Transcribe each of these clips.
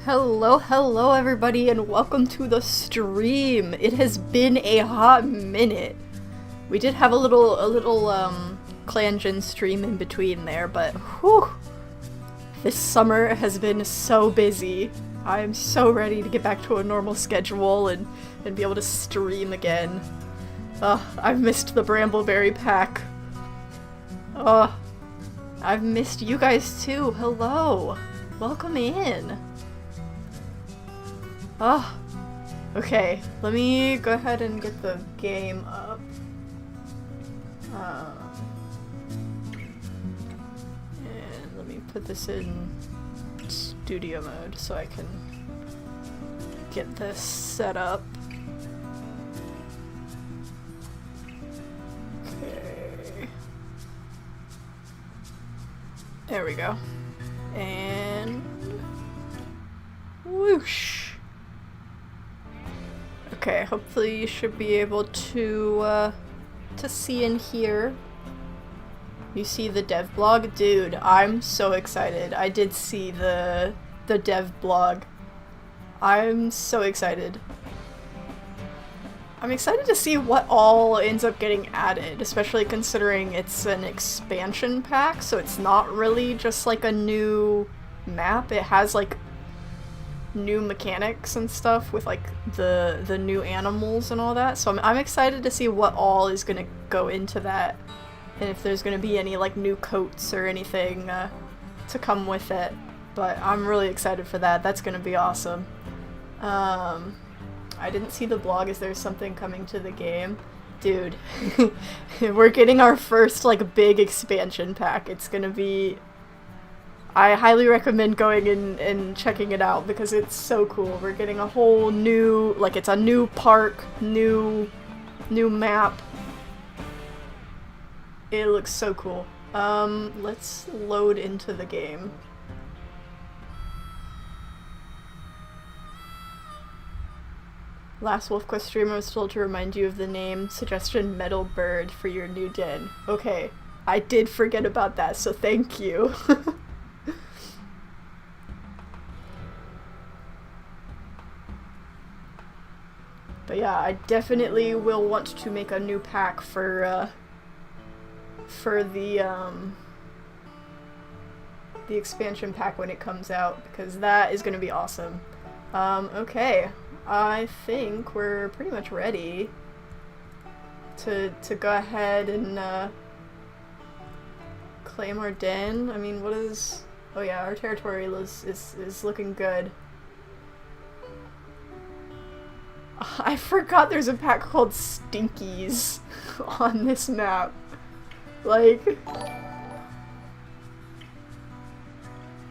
Hello everybody, and welcome to the stream. It has been a hot minute. We did have a little ClanGen stream in between there, but whew, this summer has been so busy. I am so ready to get back to a normal schedule and be able to stream again. I've missed the Brambleberry pack. I've missed you guys too. Hello. Welcome in. Okay, let me go ahead and get the game up. And let me put this in studio mode so I can get this set up. Okay. There we go. And whoosh. Okay, hopefully you should be able to see and hear. You see the dev blog? Dude, I'm so excited. I did see the dev blog. I'm so excited. I'm excited to see what all ends up getting added, especially considering it's an expansion pack, so it's not really just like a new map. It has like new mechanics and stuff with like the new animals and all that, so I'm excited to see what all is gonna go into that, and if there's gonna be any like new coats or anything to come with it. But I'm really excited for that. That's gonna be awesome. I didn't see the blog. Is there something coming to the game? Dude, we're getting our first like big expansion pack. It's gonna be, I highly recommend going in and checking it out because it's so cool. We're getting a whole new, like it's a new park, new map. It looks so cool. Let's load into the game. Last Wolf Quest streamer was told to remind you of the name suggestion Metal Bird for your new den. Okay, I did forget about that, so thank you. But yeah, I definitely will want to make a new pack for the expansion pack when it comes out, because that is going to be awesome. Okay, I think we're pretty much ready to go ahead and claim our den. I mean, what is... Oh yeah, our territory is looking good. I forgot there's a pack called Stinkies on this map. Like...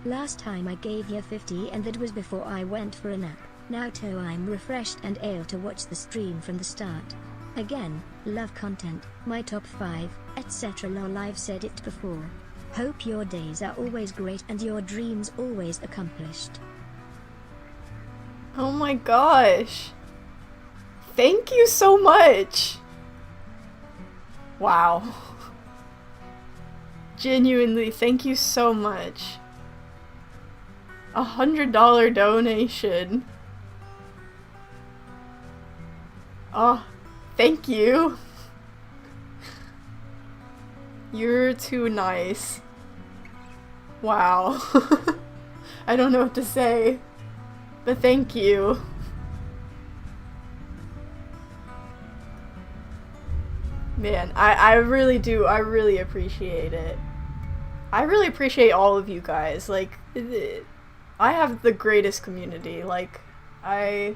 Last time I gave you 50 and that was before I went for a nap. Now too I'm refreshed and able to watch the stream from the start. Again, love content, my top 5, etc. lol, I've said it before. Hope your days are always great and your dreams always accomplished. Oh my gosh. Thank you so much! Wow. Genuinely, thank you so much. $100 donation. Oh, thank you. You're too nice. Wow. I don't know what to say, but thank you. Man, I really do. I really appreciate it. I really appreciate all of you guys. Like, I have the greatest community. Like, I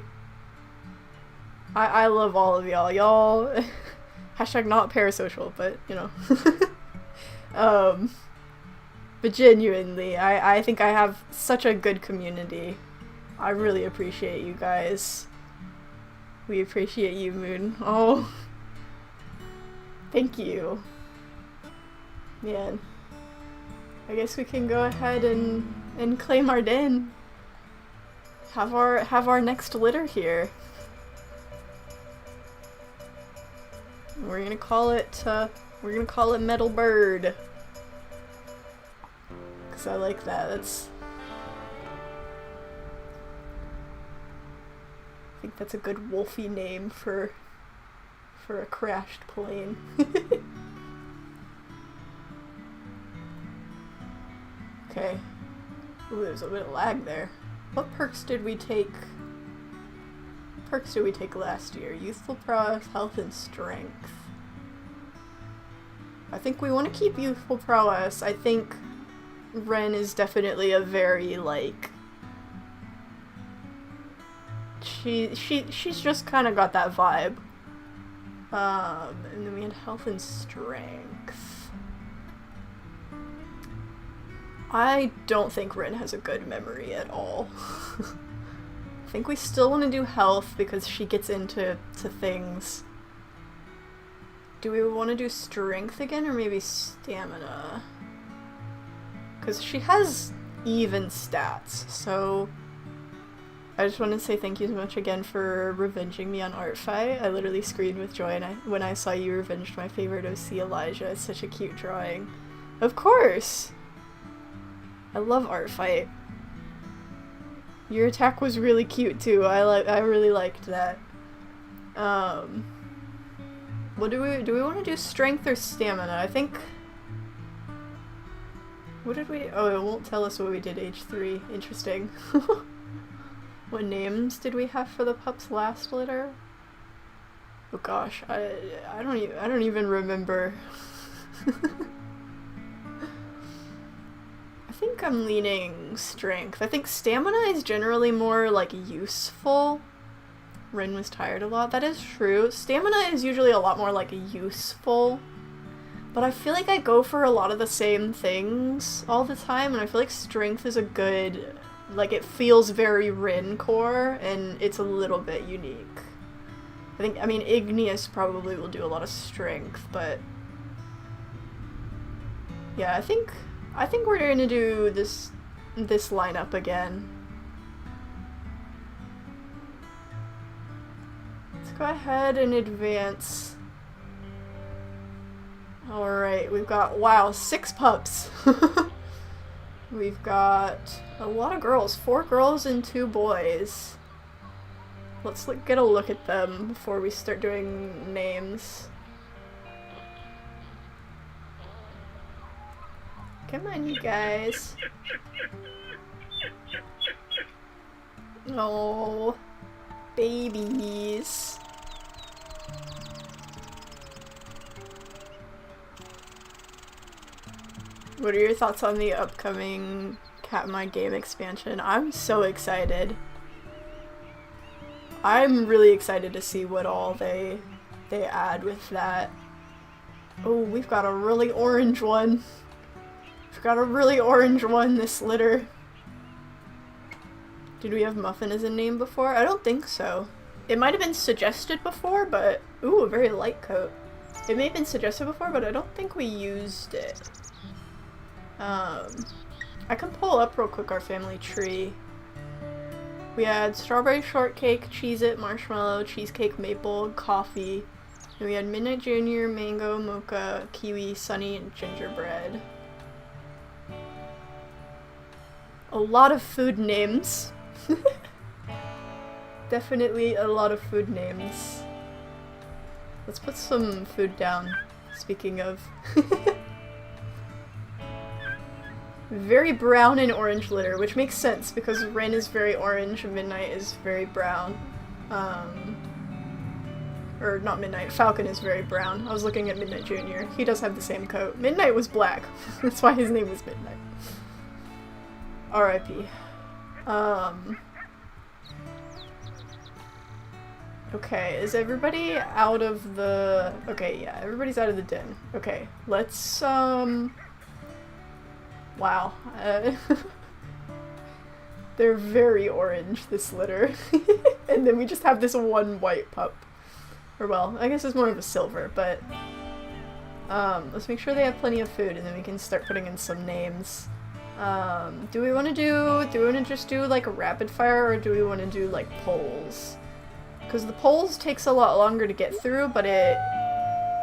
love all of y'all. Y'all, hashtag not parasocial, but, you know. But genuinely, I think I have such a good community. I really appreciate you guys. We appreciate you, Moon. Oh. Thank you. Man. I guess we can go ahead and claim our den. Have our next litter here. We're gonna call it Metal Bird. 'Cause I like that. think that's a good wolfy name for a crashed plane. Okay. Ooh, there's a bit of lag there. What perks did we take? What perks did we take last year? Youthful prowess, health, and strength. I think we want to keep youthful prowess. I think Wren is definitely a very, like... She's just kind of got that vibe. And then we had health and strength. I don't think Wren has a good memory at all. I think we still want to do health because she gets into things. Do we want to do strength again or maybe stamina? Because she has even stats, so... I just want to say thank you so much again for revenging me on Art Fight. I literally screamed with joy when I saw you revenged my favorite OC Elijah. It's such a cute drawing. Of course! I love Art Fight. Your attack was really cute too. I really liked that. What do we want to do strength or stamina? I think... What did we... Oh, it won't tell us what we did age 3. Interesting. What names did we have for the pups last litter? Oh gosh, I don't even remember. I think I'm leaning strength. I think stamina is generally more like useful. Wren was tired a lot. That is true. Stamina is usually a lot more like useful. But I feel like I go for a lot of the same things all the time, and I feel like strength is a good... Like, it feels very Wren core, and it's a little bit unique. I mean, Igneous probably will do a lot of strength, but... Yeah, I think we're gonna do this lineup again. Let's go ahead and advance. Alright, we've got, wow, 6 pups. We've got a lot of girls. 4 girls and 2 boys. Let's get a look at them before we start doing names. Come on, you guys. Oh, babies. What are your thoughts on the upcoming Cat My Game expansion? I'm so excited. I'm really excited to see what all they add with that. Oh, we've got a really orange one. We've got a really orange one this litter. Did we have Muffin as a name before? I don't think so. It might have been suggested before, but... Ooh, a very light coat. It may have been suggested before, but I don't think we used it. I can pull up real quick our family tree. We had strawberry shortcake, Cheez-It, marshmallow, cheesecake, maple, coffee. And we had Midnight Junior, mango, mocha, kiwi, sunny, and gingerbread. A lot of food names. Definitely a lot of food names. Let's put some food down, speaking of. Very brown and orange litter, which makes sense because Wren is very orange and Midnight is very brown. Or not Midnight, Falcon is very brown. I was looking at Midnight Junior. He does have the same coat. Midnight was black. That's why his name was Midnight. R.I.P. Okay, is everybody out of the... Okay, yeah, everybody's out of the den. Okay, let's, Wow. They're very orange, this litter. And then we just have this one white pup. Or well, I guess it's more of a silver, but... let's make sure they have plenty of food and then we can start putting in some names. Do we want to just do like a rapid fire or do we want to do like polls? Because the polls takes a lot longer to get through, but it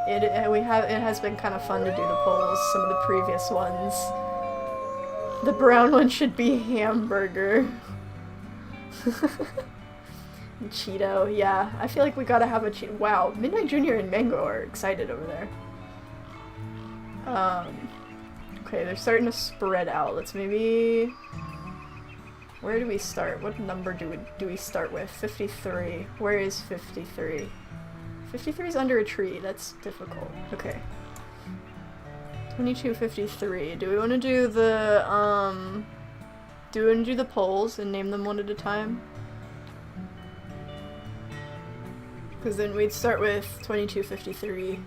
has been kind of fun to do the polls, some of the previous ones. The brown one should be hamburger. Cheeto, yeah. I feel like we gotta have a Cheeto. Wow, Midnight Junior and Mango are excited over there. Okay, they're starting to spread out. Let's maybe... Where do we start? What number do we start with? 53. Where is 53? 53 is under a tree. That's difficult. Okay. 2253. Do we want to do the, do we want to do the polls and name them one at a time? Because then we'd start with 2253.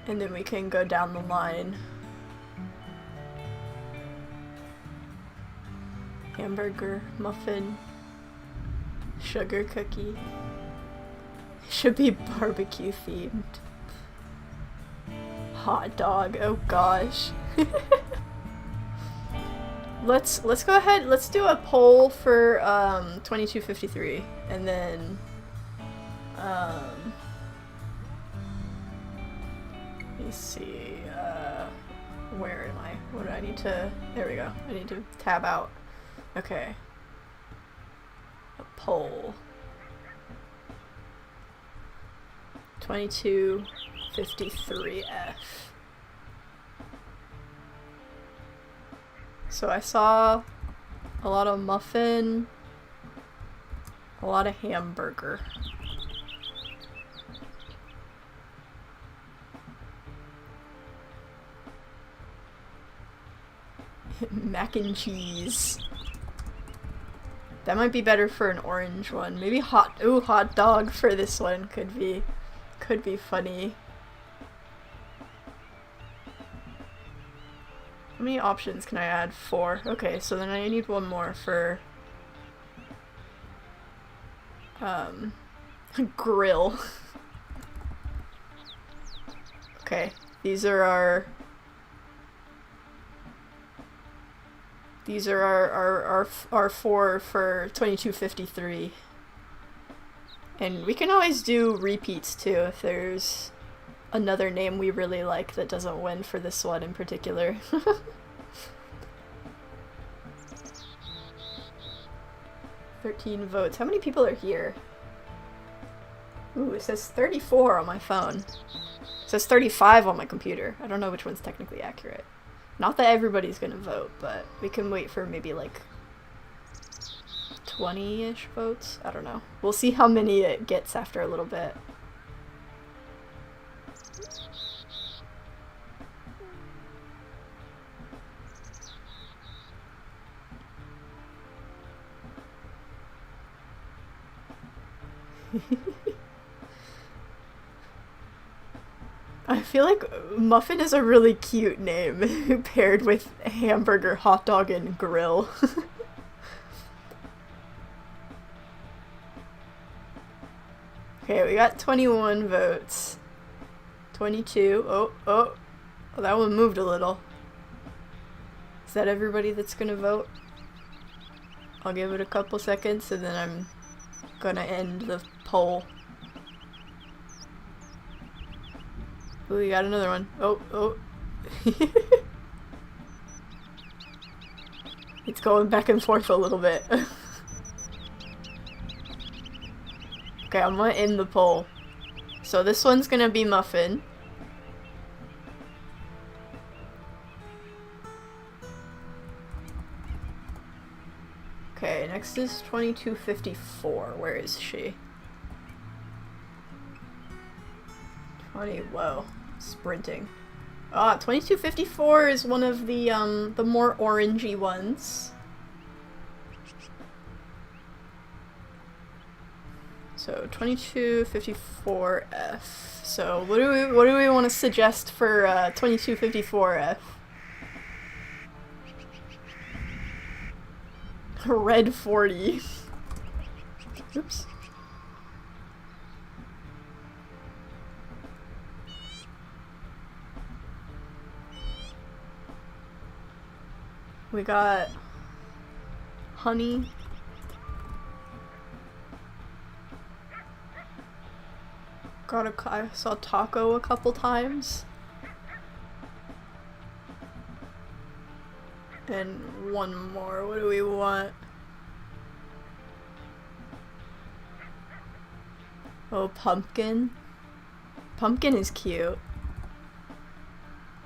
And then we can go down the line. Hamburger, muffin, sugar cookie. Should be barbecue themed. Hot dog, oh gosh. Let's go ahead, let's do a poll for 2253 and then let me see, where am I? What do I need to, there we go. I need to tab out. Okay. A poll. 2253F. So I saw a lot of muffin, a lot of hamburger. Mac and cheese. That might be better for an orange one. Maybe hot dog for this one could be funny. How many options can I add? 4. Okay, so then I need one more for grill. Okay, these are our our 4 for 2253. And we can always do repeats too if there's another name we really like that doesn't win for this one in particular. 13 votes. How many people are here? Ooh, it says 34 on my phone. It says 35 on my computer. I don't know which one's technically accurate. Not that everybody's gonna vote, but we can wait for maybe like 20-ish votes? I don't know. We'll see how many it gets after a little bit. I feel like muffin is a really cute name paired with hamburger, hot dog, and grill. Okay, we got 21 votes. 22. Oh, that one moved a little. Is that everybody that's gonna vote? I'll give it a couple seconds and then I'm gonna end the poll. Ooh, we got another one. Oh. It's going back and forth a little bit. Okay, I'm gonna end the poll. So this one's gonna be muffin. Okay, next is 2254. Where is she? Whoa, sprinting. 2254 is one of the more orangey ones. So 2254F. So what do we want to suggest for 2254F? Red 40. Oops. We got honey. I saw taco a couple times. And one more. What do we want? Oh, pumpkin. Pumpkin is cute.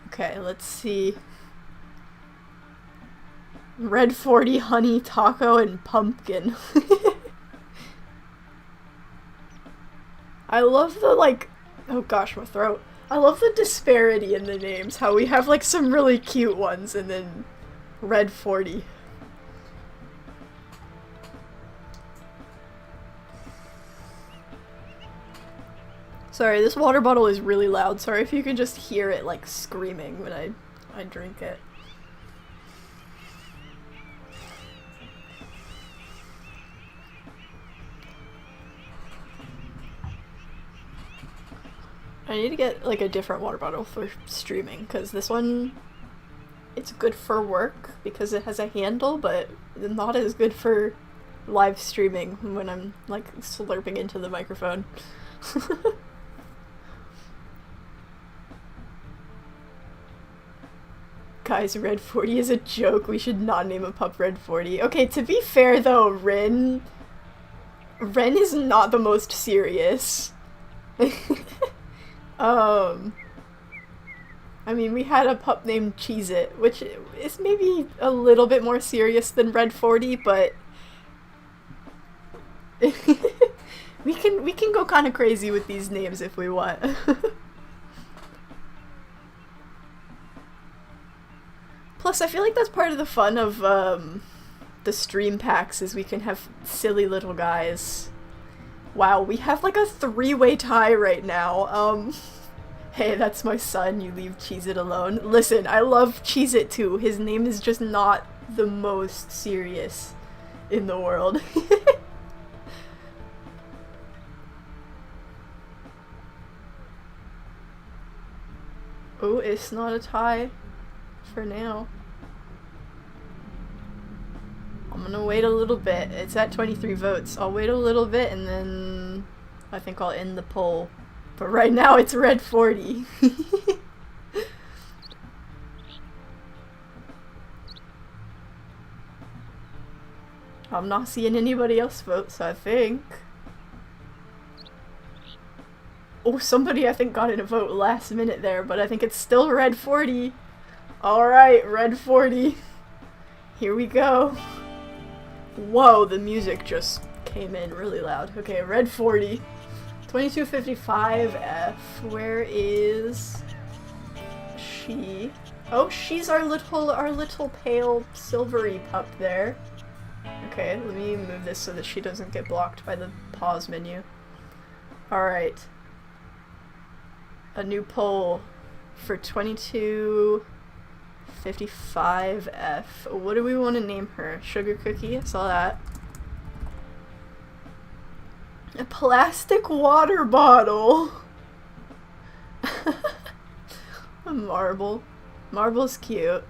Okay, let's see. Red 40, honey, taco, and pumpkin. I love the, like, oh gosh, my throat. I love the disparity in the names, how we have, like, some really cute ones, and then Red 40. Sorry, this water bottle is really loud. Sorry if you can just hear it, like, screaming when I drink it. I need to get, like, a different water bottle for streaming, because this one, it's good for work because it has a handle, but not as good for live streaming when I'm, like, slurping into the microphone. Guys, Red 40 is a joke. We should not name a pup Red 40. Okay, to be fair though, Wren is not the most serious. I mean, we had a pup named Cheez-It, which is maybe a little bit more serious than Red 40, but we can go kind of crazy with these names if we want. Plus, I feel like that's part of the fun of the stream packs, is we can have silly little guys. Wow, we have like a three-way tie right now. Hey, that's my son, you leave Cheez-It alone. Listen, I love Cheez-It too. His name is just not the most serious in the world. Oh, it's not a tie for now. I'm gonna wait a little bit. It's at 23 votes. I'll wait a little bit and then I think I'll end the poll. But right now it's Red 40. I'm not seeing anybody else vote, so I think. Oh, somebody I think got in a vote last minute there, but I think it's still Red 40. Alright, Red 40. Here we go. Whoa, the music just came in really loud. Okay, Red 40. 2255F. Where is she? Oh, she's our little pale silvery pup there. Okay, let me move this so that she doesn't get blocked by the pause menu. Alright. A new poll for 2255F. What do we want to name her? Sugar Cookie? I saw that. A plastic water bottle! A marble. Marble's cute.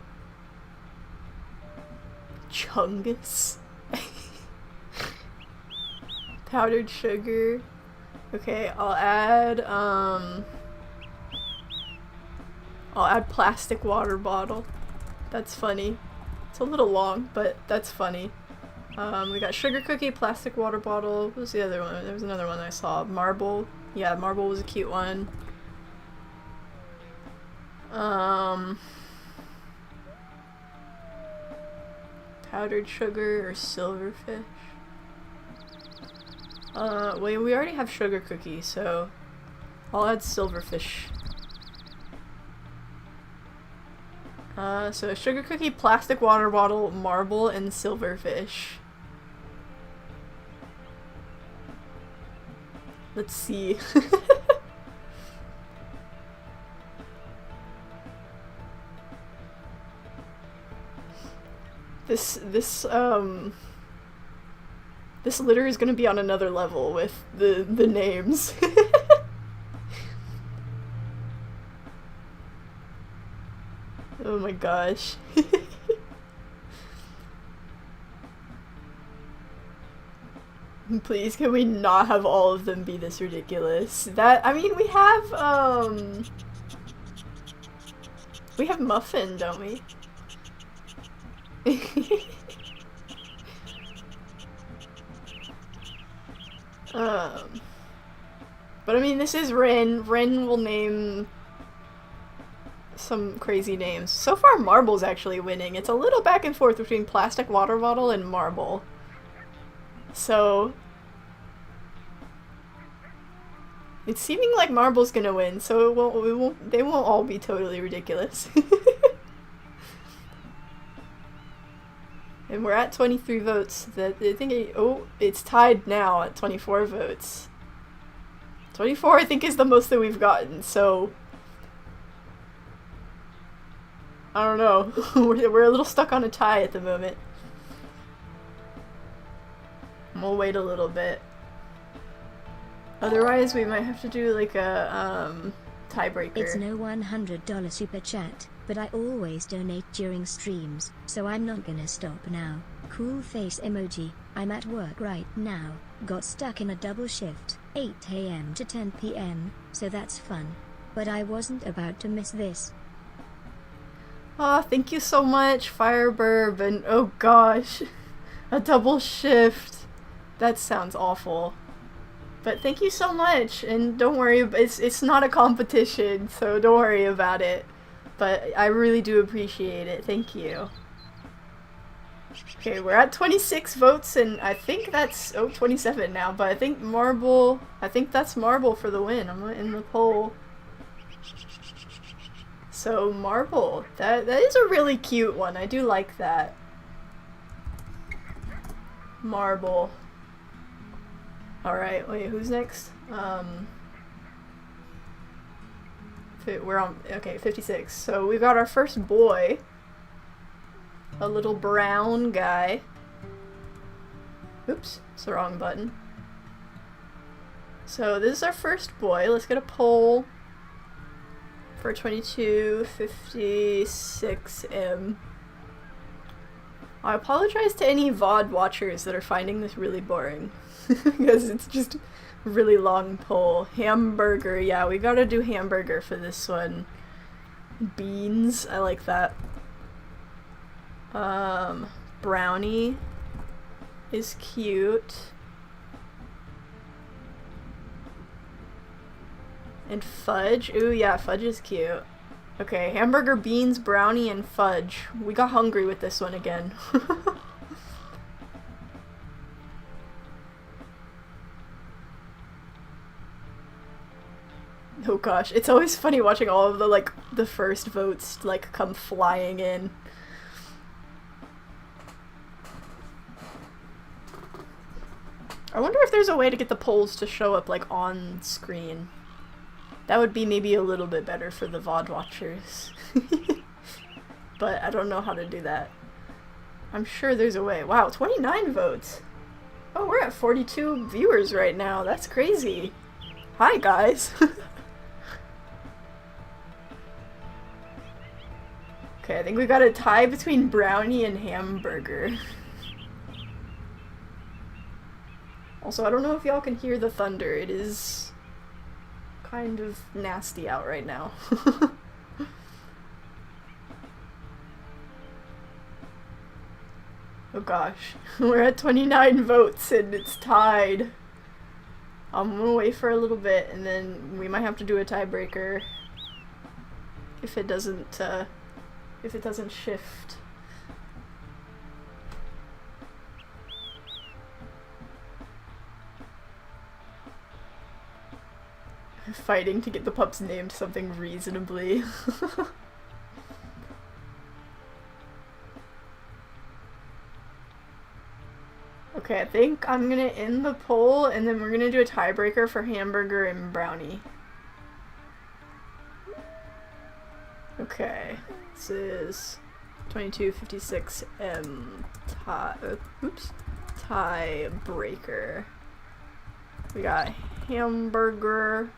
Chungus. Powdered sugar. Okay, I'll add plastic water bottle. That's funny. It's a little long, but that's funny. We got sugar cookie, plastic water bottle. What was the other one? There was another one I saw. Marble. Yeah, marble was a cute one. Powdered sugar or silverfish. Wait, we already have sugar cookie, so I'll add silverfish. So sugar cookie, plastic water bottle, marble, and silverfish. Let's see. This litter is gonna be on another level with the names. Oh my gosh. Please, can we not have all of them be this ridiculous? I mean, we have Muffin, don't we? But I mean, this is Wren. Wren will name some crazy names. So far, Marble's actually winning. It's a little back and forth between Plastic Water Bottle and Marble. So it's seeming like Marble's gonna win, so they won't all be totally ridiculous. And we're at 23 votes. It's tied now at 24 votes. 24, I think, is the most that we've gotten, so I don't know. We're a little stuck on a tie at the moment. We'll wait a little bit. Otherwise, we might have to do like a tiebreaker. It's no $100 super chat, but I always donate during streams, so I'm not gonna stop now. Cool face emoji. I'm at work right now. Got stuck in a double shift, 8 AM to 10 PM, so that's fun. But I wasn't about to miss this. Aw, thank you so much, Fireburb, and oh gosh, a double shift. That sounds awful. But thank you so much, and don't worry, it's not a competition, so don't worry about it. But I really do appreciate it, thank you. Okay, we're at 26 votes, and I think that's, 27 now, but I think that's Marble for the win. I'm in the poll. So Marble, that is a really cute one. I do like that. Marble. Alright, wait, who's next? We're on, okay, 56. So we got our first boy. A little brown guy. Oops, it's the wrong button. So this is our first boy. Let's get a poll for 2256M. I apologize to any VOD watchers that are finding this really boring. Because it's just a really long poll. Hamburger, yeah, we gotta do hamburger for this one. Beans, I like that. Brownie is cute. And fudge, ooh yeah, fudge is cute. Okay, hamburger, beans, brownie, and fudge. We got hungry with this one again. Oh gosh, it's always funny watching all of the first votes come flying in. I wonder if there's a way to get the polls to show up on screen. That would be maybe a little bit better for the VOD watchers. But I don't know how to do that. I'm sure there's a way. Wow, 29 votes! Oh, we're at 42 viewers right now. That's crazy. Hi, guys. Okay, I think we got a tie between brownie and hamburger. Also, I don't know if y'all can hear the thunder. It is kind of nasty out right now. Oh gosh, we're at 29 votes and it's tied. I'm gonna wait for a little bit and then we might have to do a tiebreaker if it doesn't shift. Fighting to get the pups named something reasonably. Okay, I think I'm gonna end the poll and then we're gonna do a tiebreaker for hamburger and brownie. Okay, this is 2256M tiebreaker. We got hamburger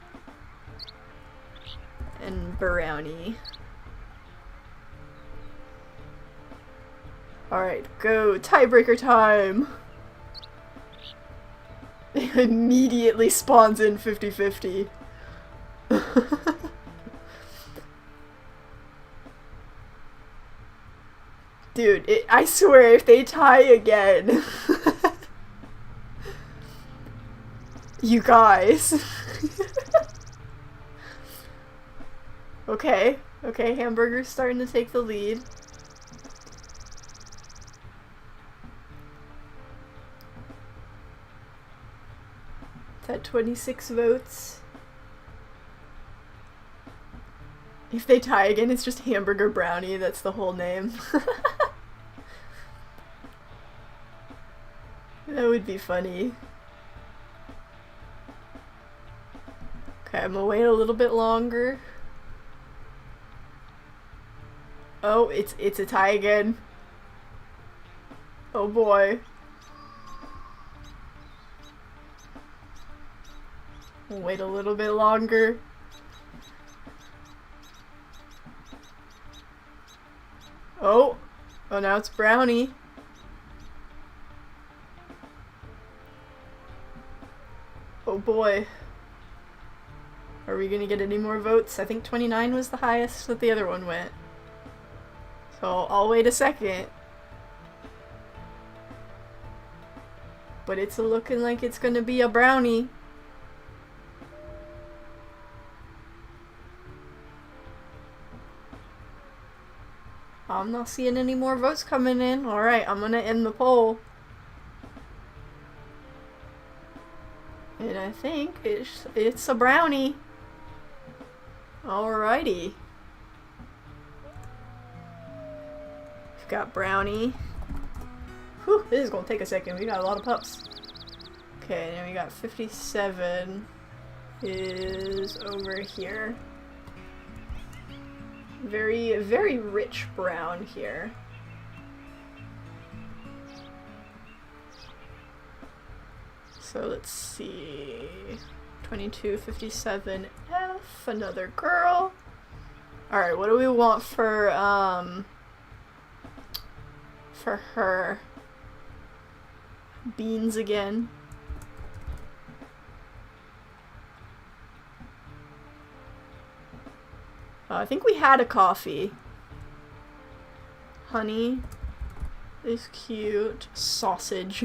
and brownie. Alright, go! Tiebreaker time! It immediately spawns in 50-50. Dude, I swear, if they tie again... You guys... Okay, okay, Hamburger's starting to take the lead. It's at 26 votes. If they tie again, it's just Hamburger Brownie, that's the whole name. That would be funny. Okay, I'm gonna wait a little bit longer. Oh, it's a tie again. Oh boy. We'll wait a little bit longer. Oh! Oh, now it's Brownie. Oh boy. Are we gonna get any more votes? I think 29 was the highest that the other one went. So I'll wait a second. But it's looking like it's gonna be a Brownie. I'm not seeing any more votes coming in. Alright, I'm gonna end the poll. And I think it's a Brownie. Alrighty. We've got Brownie. Whew, this is gonna take a second. We got a lot of pups. Okay, then we got 57 is over here. Very, very rich brown here. So let's see. 2257 F, another girl. Alright, what do we want for her? Beans again. I think we had a coffee. Honey is cute. Sausage.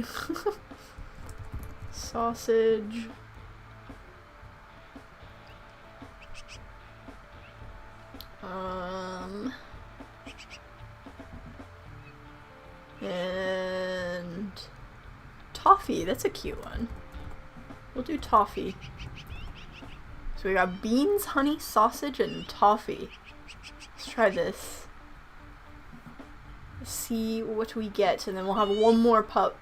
Sausage. And toffee, that's a cute one. We'll do toffee. So we got beans, honey, sausage, and toffee. Let's try this. Let's see what we get, and then we'll have one more pup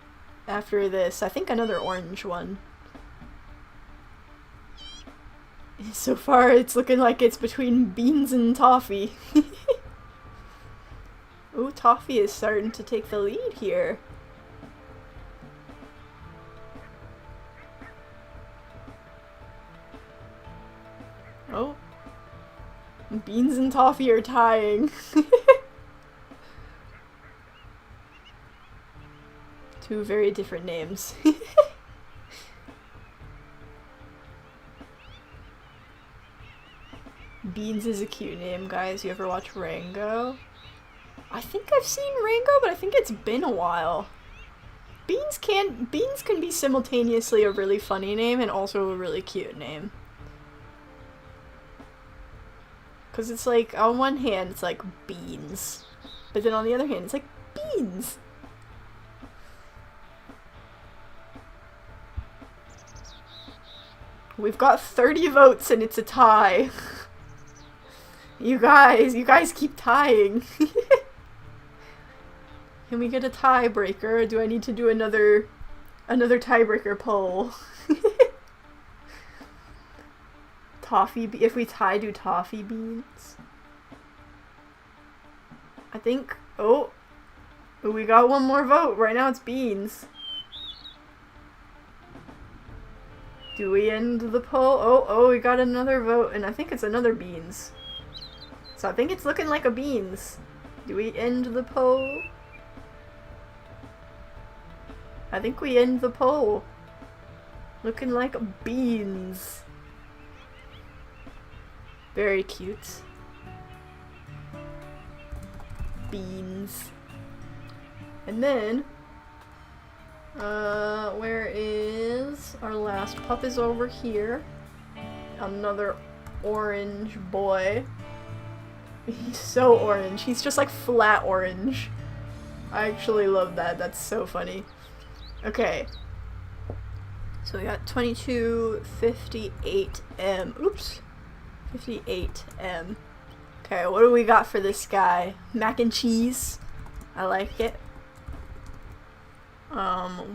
after this. I think another orange one. So far, it's looking like it's between beans and toffee. Ooh, toffee is starting to take the lead here. Oh. Beans and toffee are tying. Two very different names. Beans is a cute name, guys. You ever watch Rango? I think I've seen Rango, but I think it's been a while. Beans can be simultaneously a really funny name and also a really cute name. Because it's like, on one hand, it's like beans. But then on the other hand, it's like beans. We've got 30 votes and it's a tie. You guys keep tying. Can we get a tiebreaker, or do I need to do another tiebreaker poll? Toffee, if we tie, do toffee beans? I think, oh, we got one more vote. Right now it's beans. Do we end the poll? Oh, we got another vote, and I think it's another beans. So I think it's looking like a beans. Do we end the poll? I think we end the poll. Looking like beans. Very cute. Beans. And then, where is our last pup? Is over here. Another orange boy. He's so orange. He's just like flat orange. I actually love that. That's so funny. Okay. So we got 2258M. Oops. 58M. Okay, what do we got for this guy? Mac and cheese. I like it.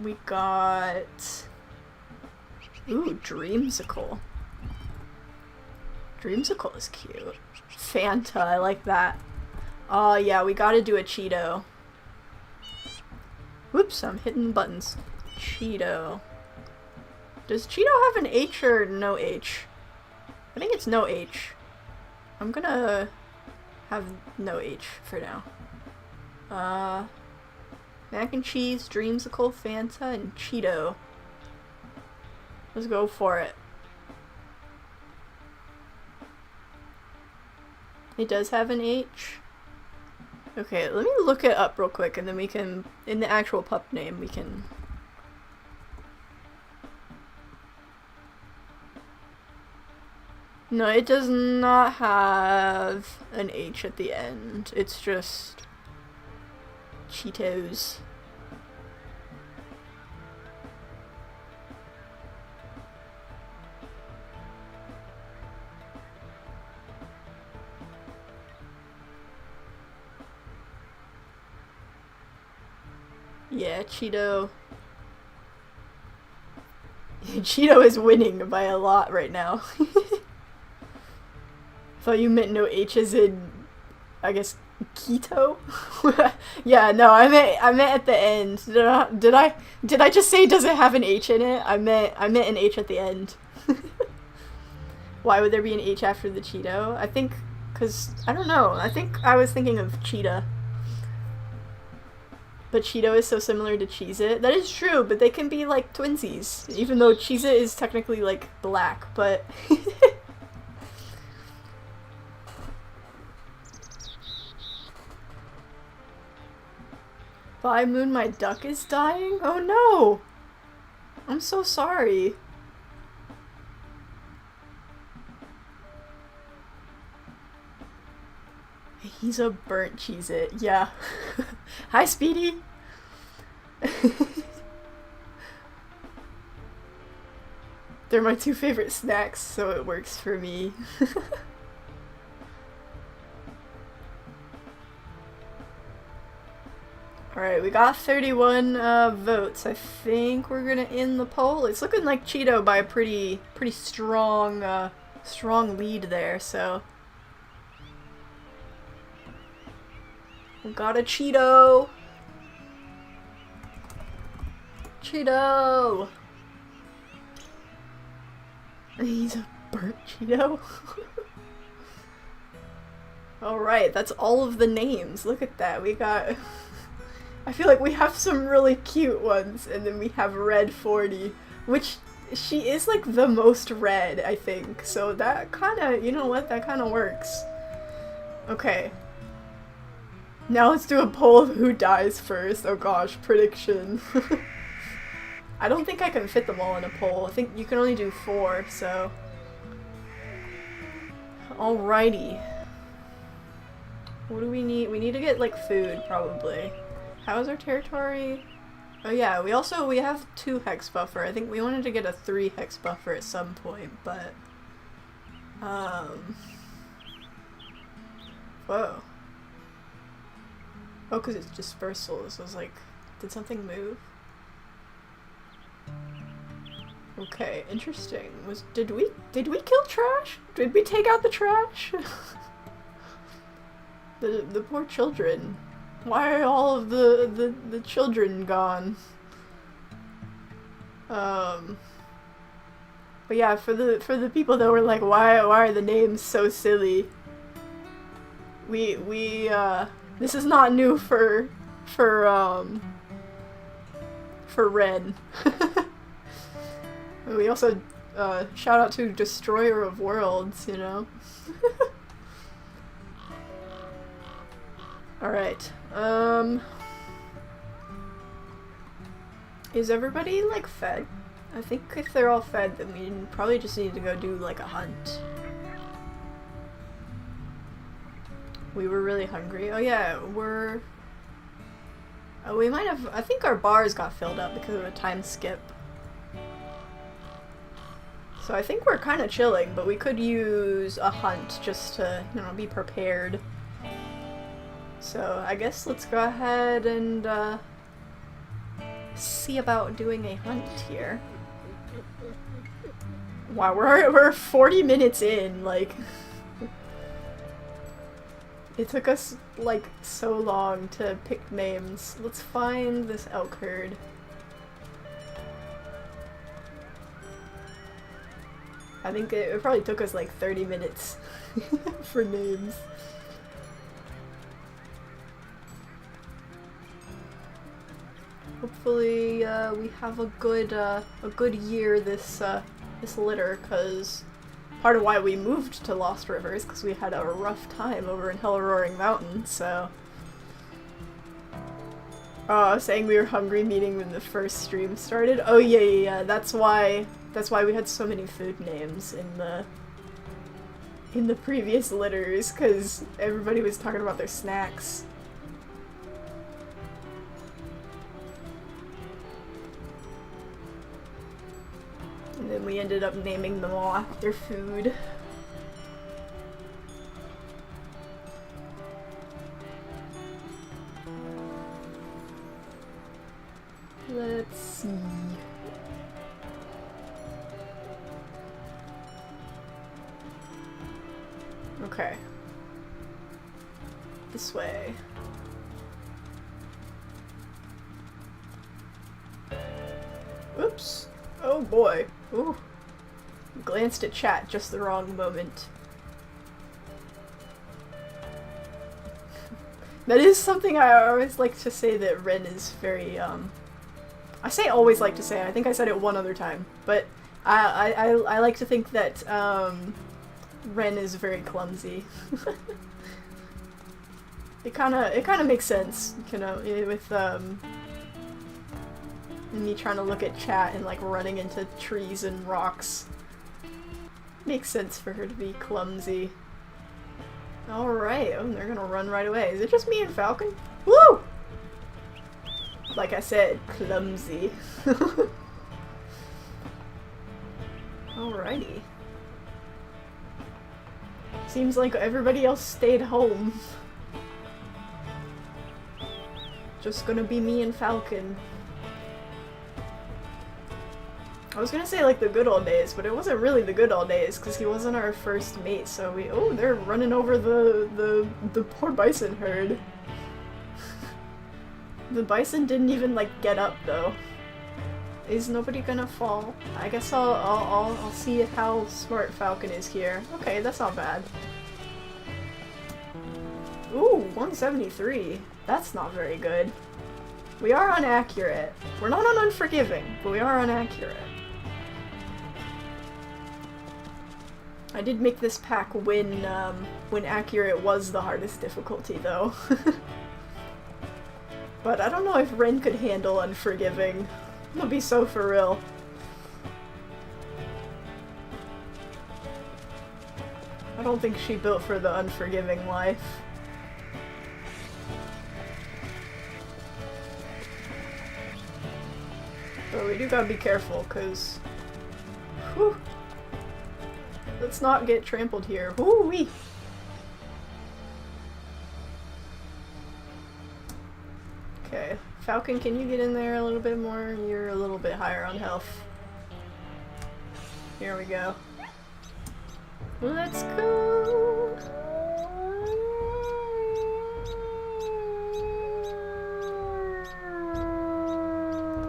We got... Ooh, Dreamsicle. Dreamsicle is cute. Fanta, I like that. Oh, yeah, we gotta do a Cheeto. Whoops, I'm hitting the buttons. Cheeto. Does Cheeto have an H or no H? I think it's no H. I'm gonna have no H for now. Mac and cheese, Dreamsicle, Fanta, and Cheeto. Let's go for it. It does have an H. Okay, let me look it up real quick and then we can, in the actual pup name, we can... No, it does not have an H at the end. It's just Cheetos. Yeah, Cheeto. Cheeto is winning by a lot right now. Thought you meant no H's in, I guess, keto? Yeah, no, I meant at the end. Did I just say does it have an H in it? I meant an H at the end. Why would there be an H after the Cheeto? I think, I don't know, I think I was thinking of cheetah. But Cheeto is so similar to Cheez-It. That is true, but they can be like twinsies. Even though Cheez-It is technically like black, but... Bye Moon, my duck is dying? Oh no! I'm so sorry. He's a burnt Cheez-It, yeah. Hi, Speedy! They're my two favorite snacks, so it works for me. Alright, we got 31 votes. I think we're gonna end the poll. It's looking like Cheeto by a pretty strong, strong lead there, so... We got a Cheeto! Cheeto! He's a burnt Cheeto? Alright, that's all of the names. Look at that. We got... I feel like we have some really cute ones, and then we have Red 40, which she is like the most red, I think. So that kinda, you know what, that kinda works. Okay. Now let's do a poll of who dies first. Oh gosh, prediction. I don't think I can fit them all in a poll. I think you can only do 4, so... Alrighty. What do we need? We need to get, like, food, probably. How is our territory? Oh yeah, we have 2 hex buffer. I think we wanted to get a 3 hex buffer at some point, but... Whoa. Oh, because it's dispersals. I was like, did something move? Okay, interesting. Did we kill trash? Did we take out the trash? the poor children. Why are all of the children gone? But yeah, for the people that were like, why are the names so silly? This is not new for Wren. We also shout out to Destroyer of Worlds, you know. Alright, is everybody, like, fed? I think if they're all fed, then we probably just need to go do, like, a hunt. We were really hungry. Oh yeah, we might have... I think our bars got filled up because of a time skip. So I think we're kind of chilling, but we could use a hunt just to, you know, be prepared. So I guess let's go ahead and see about doing a hunt here. Wow, we're 40 minutes in, like... It took us, like, so long to pick names. Let's find this elk herd. I think it probably took us, like, 30 minutes for names. Hopefully, we have a good year this litter, because part of why we moved to Lost River is because we had a rough time over in Hellroaring Mountain, so... Oh, I was saying we were hungry meeting when the first stream started. Oh yeah, that's why we had so many food names in the previous litters, because everybody was talking about their snacks. And then we ended up naming them all after food. Let's see. Okay. This way. Oops. Oh boy. Ooh. Glanced at chat just the wrong moment. That is something I always like to say, that Wren is very, I say always like to say, I think I said it one other time, but I like to think that, Wren is very clumsy. It kinda makes sense, you know, with, me trying to look at chat and, like, running into trees and rocks. Makes sense for her to be clumsy. Alright, oh, they're gonna run right away. Is it just me and Falcon? Woo! Like I said, clumsy. Alrighty. Seems like everybody else stayed home. Just gonna be me and Falcon. I was gonna say, like, the good old days, but it wasn't really the good old days, because he wasn't our first mate, so we- oh, they're running over the poor bison herd. The bison didn't even, like, get up, though. Is nobody gonna fall? I guess I'll see how smart Falcon is here. Okay, that's not bad. Ooh, 173. That's not very good. We are inaccurate. We're not on unforgiving, but we are inaccurate. I did make this pack when accurate was the hardest difficulty, though. But I don't know if Wren could handle unforgiving. I'm gonna be so for real. I don't think she built for the unforgiving life. But we do gotta be careful, cause... Whew! Let's not get trampled here. Woo-wee! Okay. Falcon, can you get in there a little bit more? You're a little bit higher on health. Here we go. Let's go!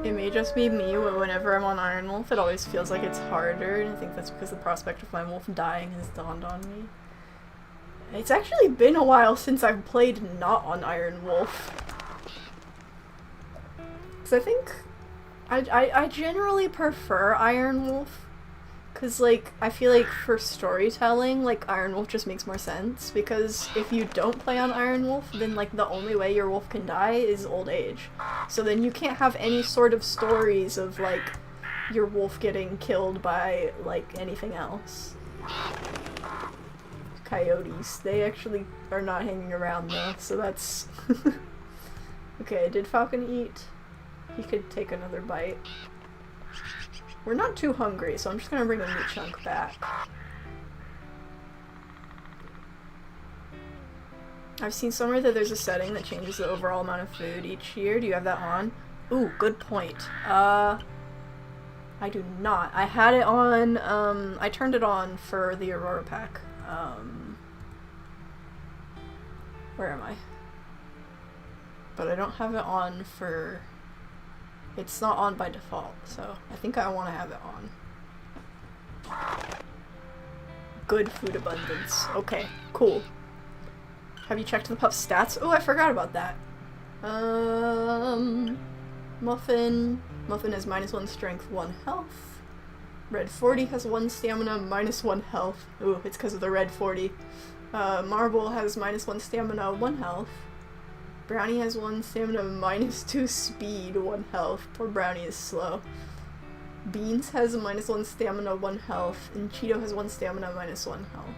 It may just be me, but whenever I'm on Ironwolf, it always feels like it's harder, and I think that's because the prospect of my wolf dying has dawned on me. It's actually been a while since I've played not on Ironwolf. Because I think I generally prefer Ironwolf, because, like, I feel like for storytelling, like, Ironwolf just makes more sense, because if you don't play on Ironwolf, then, like, the only way your wolf can die is old age. So then you can't have any sort of stories of, like, your wolf getting killed by, like, anything else. coyotes. They actually are not hanging around though, so that's... Okay, did Falcon eat? He could take another bite. We're not too hungry, so I'm just gonna bring a meat chunk back. I've seen somewhere that there's a setting that changes the overall amount of food each year. Do you have that on? Ooh, good point. I do not. I had it on, I turned it on for the Aurora pack. Where am I? But I don't have it on for... It's not on by default, so I think I want to have it on. Good food abundance. Okay, cool. Have you checked the pup's stats? Oh, I forgot about that. Muffin. Muffin has -1 strength, 1 health. Red 40 has 1 stamina, -1 health. Ooh, it's because of the red 40. Marble has -1 stamina, 1 health. Brownie has 1 stamina, -2 speed, 1 health. Poor Brownie is slow. Beans has -1 stamina, 1 health. And Cheeto has 1 stamina, -1 health.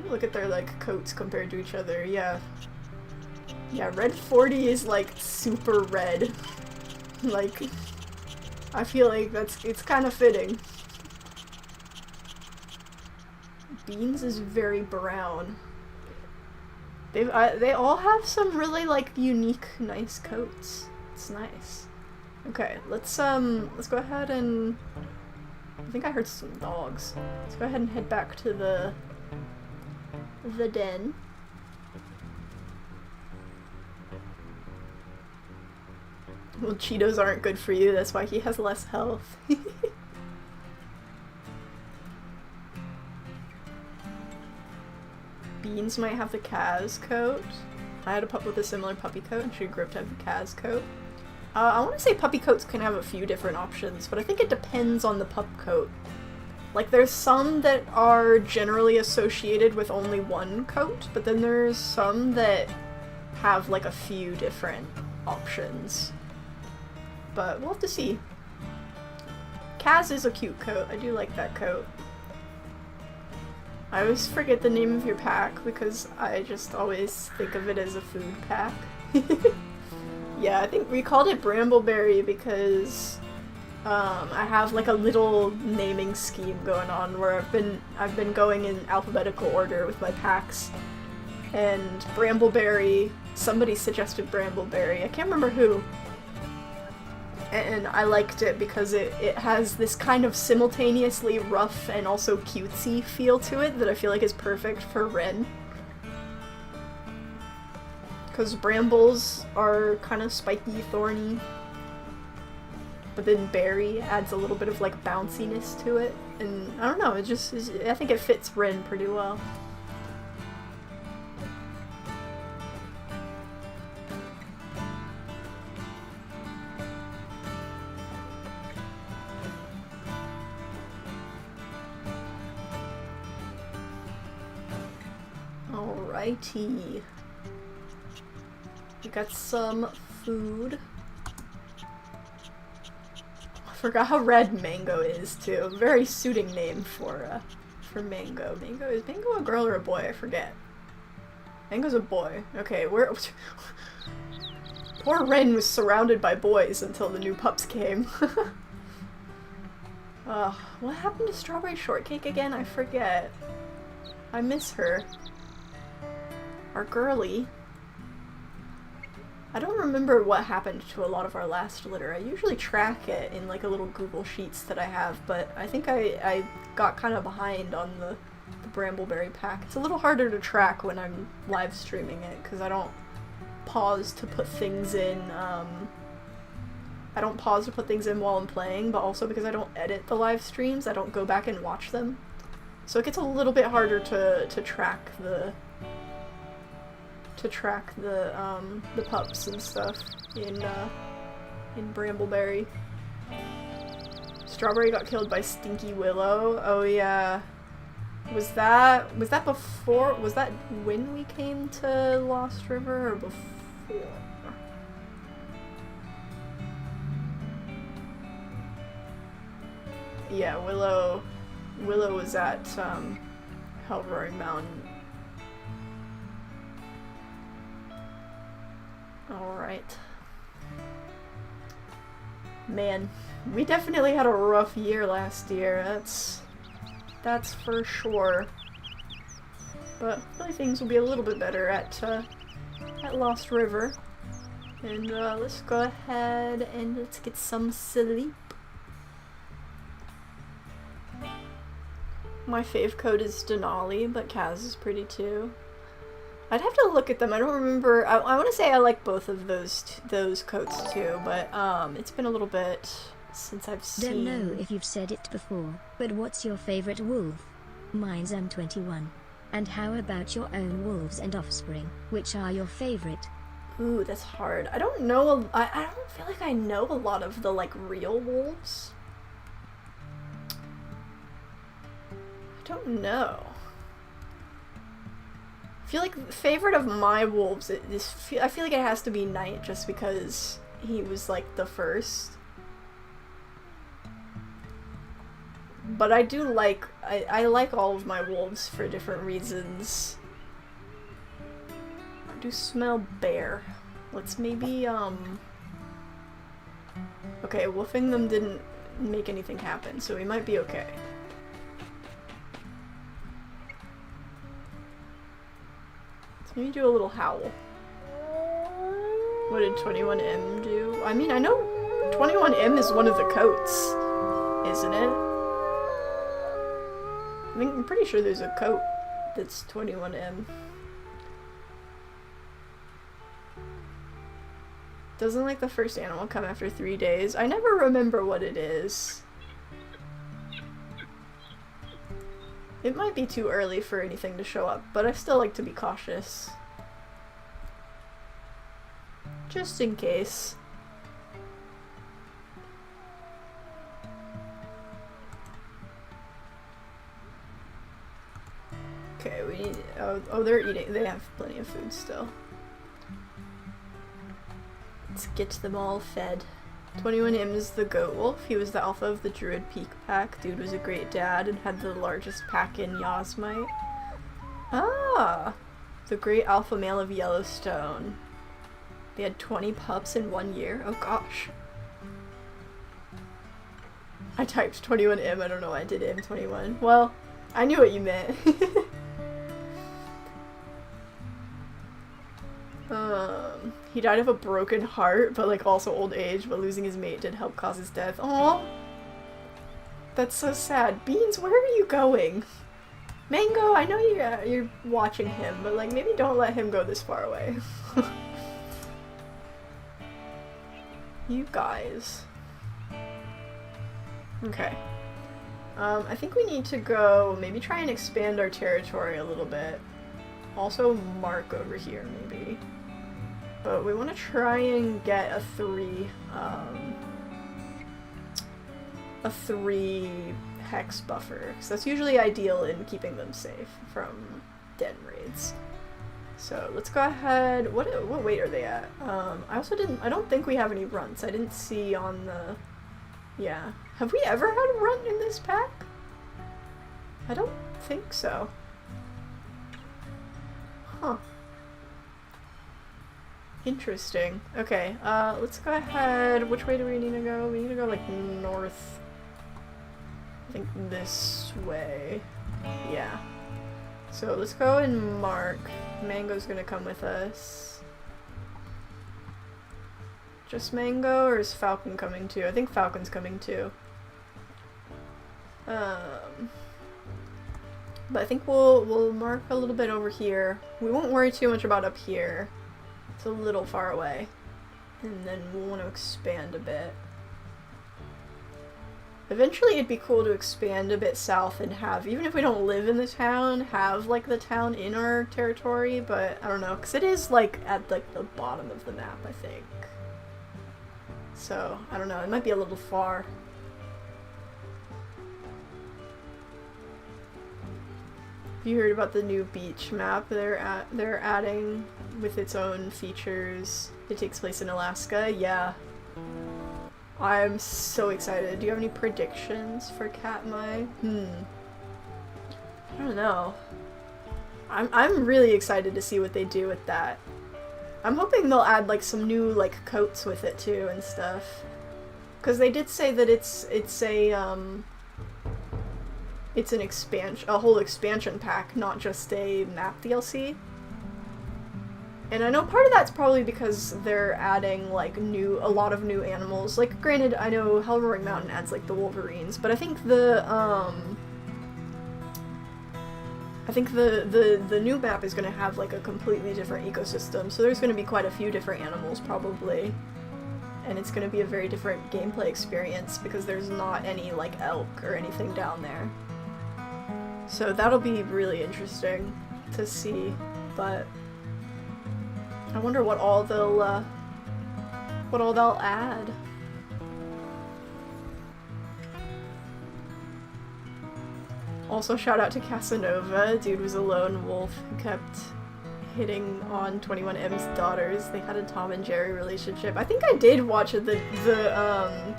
Look at their, like, coats compared to each other. Yeah. Yeah, red 40 is, like, super red. Like, I feel like it's kind of fitting. Beans is very brown. They all have some really, like, unique, nice coats. It's nice. Okay, let's go ahead and... I think I heard some dogs. Let's go ahead and head back to the den. Well, Cheetos aren't good for you, that's why he has less health. Beans might have the Kaz coat. I had a pup with a similar puppy coat and she grew up to have the Kaz coat. I want to say puppy coats can have a few different options, but I think it depends on the pup coat. Like, there's some that are generally associated with only one coat, but then there's some that have, like, a few different options. But we'll have to see. Kaz is a cute coat. I do like that coat. I always forget the name of your pack because I just always think of it as a food pack. Yeah, I think we called it Brambleberry because I have like a little naming scheme going on where I've been going in alphabetical order with my packs. And Brambleberry, somebody suggested Brambleberry. I can't remember who. And I liked it because it has this kind of simultaneously rough and also cutesy feel to it that I feel like is perfect for Wren. Because brambles are kind of spiky, thorny, but then berry adds a little bit of like bounciness to it, and I don't know, it just is, I think it fits Wren pretty well. Alrighty. We got some food. I forgot how red Mango is too. Very suiting name for Mango. Is Mango a girl or a boy? I forget. Mango's a boy. Okay, we're poor Wren was surrounded by boys until the new pups came. What happened to Strawberry Shortcake again? I forget. I miss her. Our girly. I don't remember what happened to a lot of our last litter. I usually track it in like a little Google Sheets that I have, but I think I got kind of behind on the Brambleberry pack. It's a little harder to track when I'm live streaming it because I don't pause to put things in. I don't pause to put things in while I'm playing, but also because I don't edit the live streams, I don't go back and watch them. So it gets a little bit harder to track the pups and stuff in Brambleberry. Strawberry got killed by Stinky Willow. Oh yeah. Was that before? Was that when we came to Lost River or before? Yeah, Willow was at Hellroaring Mountain. Alright. Man, we definitely had a rough year last year, that's for sure. But hopefully things will be a little bit better at Lost River. And let's go ahead and let's get some sleep. My fave coat is Denali, but Kaz is pretty too. I'd have to look at them. I don't remember. I want to say I like both of those coats too, but it's been a little bit since I've seen. Don't know if you've said it before, but what's your favorite wolf? Mine's M21. And how about your own wolves and offspring? Which are your favorite? Ooh, that's hard. I don't know. I don't feel like I know a lot of the like real wolves. I don't know. I feel like the favorite of my wolves is, I feel like it has to be Knight just because he was like the first. But I do like, I like all of my wolves for different reasons. I do smell bear. Let's maybe, okay, wolfing them didn't make anything happen, so we might be okay. Maybe do a little howl. What did 21M do? I mean, I know 21M is one of the coats, isn't it? I think I'm pretty sure there's a coat that's 21M. Doesn't like the first animal come after 3 days? I never remember what it is. It might be too early for anything to show up, but I still like to be cautious. Just in case. Okay, we need... Oh, they're eating. They have plenty of food still. Let's get them all fed. 21M is the goat wolf. He was the alpha of the Druid Peak pack. Dude was a great dad and had the largest pack in Yasmite. Ah! The great alpha male of Yellowstone. They had 20 pups in 1 year. Oh gosh. I typed 21M. I don't know why I did M21. Well, I knew what you meant. He died of a broken heart, but like also old age, but losing his mate did help cause his death. Aww. That's so sad. Beans, where are you going? Mango, I know you're watching him, but like maybe don't let him go this far away. You guys. Okay. I think we need to go maybe try and expand our territory a little bit. Also mark over here maybe. But we want to try and get a 3 hex buffer, because that's usually ideal in keeping them safe from den raids. So let's go ahead. What weight are they at? I don't think we have any runts. I didn't see on the... Yeah. Have we ever had a runt in this pack? I don't think so. Huh. Interesting. Okay, let's go ahead. Which way do we need to go? We need to go, like, north. I think this way. Yeah. So let's go and mark. Mango's gonna come with us. Just Mango, or is Falcon coming too? I think Falcon's coming too. But I think we'll mark a little bit over here. We won't worry too much about up here. It's a little far away. And then we'll want to expand a bit. Eventually it'd be cool to expand a bit south and have, even if we don't live in the town, have like the town in our territory, but I don't know, because it is like at like the bottom of the map, I think. So, I don't know, it might be a little far. Have you heard about the new beach map they're adding with its own features? It takes place in Alaska. Yeah. I'm so excited. Do you have any predictions for Katmai? I don't know. I'm really excited to see what they do with that. I'm hoping they'll add like some new like coats with it too and stuff. Cause they did say that it's an a whole expansion pack, not just a map DLC. And I know part of that's probably because they're adding like a lot of new animals. Like granted, I know Hellroaring Mountain adds like the Wolverines, but I think the new map is gonna have like a completely different ecosystem, so there's gonna be quite a few different animals probably. And it's gonna be a very different gameplay experience because there's not any like elk or anything down there. So that'll be really interesting to see, but I wonder what all they'll add. Also, shout out to Casanova. Dude was a lone wolf who kept hitting on 21M's daughters. They had a Tom and Jerry relationship. I think I did watch the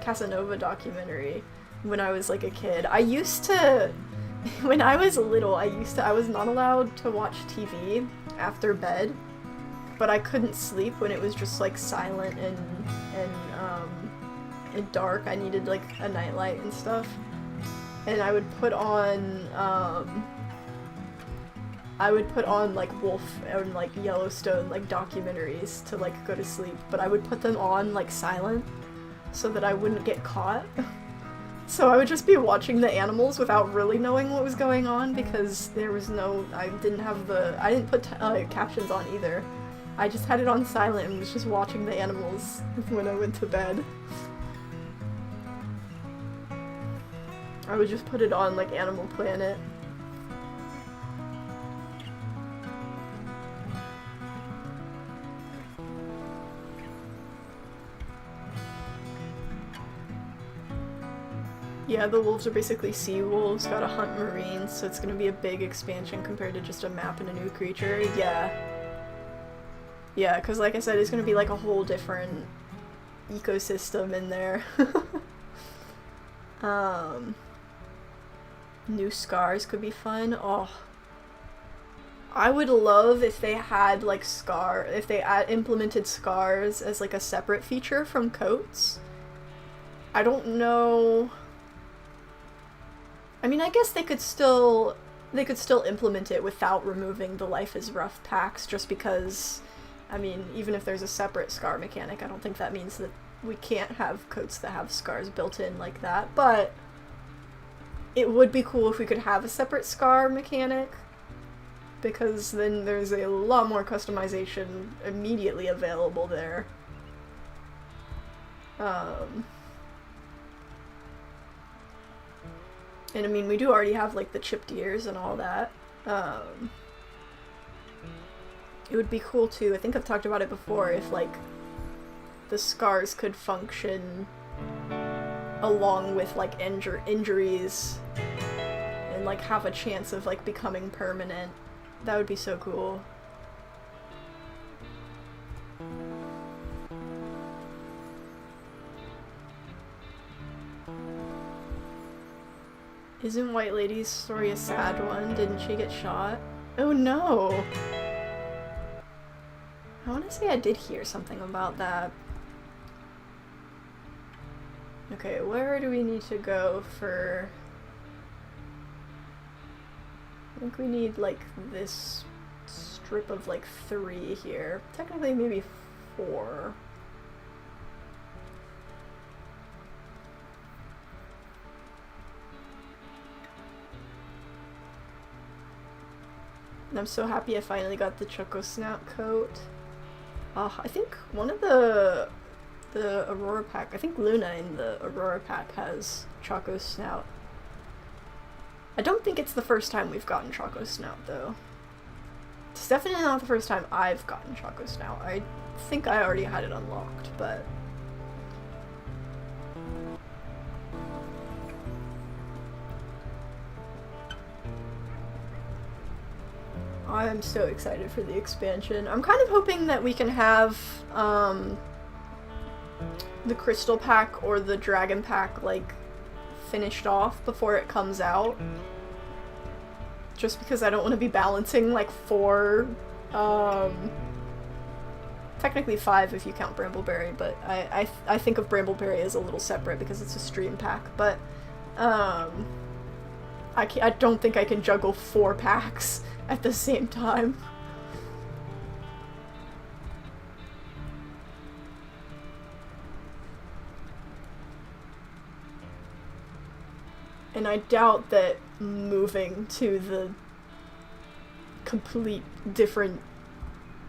Casanova documentary when I was like a kid. I used to, when I was little, I was not allowed to watch TV after bed, but I couldn't sleep when it was just like silent and dark. I needed like a nightlight and stuff. And I would put on like Wolf and like Yellowstone like documentaries to like go to sleep, but I would put them on like silent so that I wouldn't get caught. So I would just be watching the animals without really knowing what was going on because there was I didn't put captions on either. I just had it on silent and was just watching the animals when I went to bed. I would just put it on like Animal Planet. Yeah, the wolves are basically sea wolves, gotta hunt marines, so it's gonna be a big expansion compared to just a map and a new creature. Yeah. Yeah, because like I said, it's gonna be like a whole different ecosystem in there. New scars could be fun. Oh. I would love if they had like implemented scars as like a separate feature from coats. I don't know. I mean, I guess they could still implement it without removing the Life is Rough packs, just because, I mean, even if there's a separate scar mechanic, I don't think that means that we can't have coats that have scars built in like that, but it would be cool if we could have a separate scar mechanic, because then there's a lot more customization immediately available there. And I mean, we do already have like the chipped ears and all that. It would be cool too, I think I've talked about it before, if like the scars could function along with like injuries and like have a chance of like becoming permanent. That would be so cool. Isn't White Lady's story a sad one? Didn't she get shot? Oh no! I want to say I did hear something about that. Okay, where do we need to go for... I think we need like this strip of like 3 here. Technically maybe 4. And I'm so happy I finally got the Choco Snout coat. I think one of the Aurora pack, I think Luna in the Aurora pack has Choco Snout. I don't think it's the first time we've gotten Choco Snout though. It's definitely not the first time I've gotten Choco Snout. I think I already had it unlocked, but... I'm so excited for the expansion. I'm kind of hoping that we can have the Crystal Pack or the Dragon Pack like finished off before it comes out. just because I don't want to be balancing like 4, technically 5 if you count Brambleberry, but I think of Brambleberry as a little separate because it's a stream pack, but I don't think I can juggle 4 packs at the same time. And I doubt that moving to the complete different,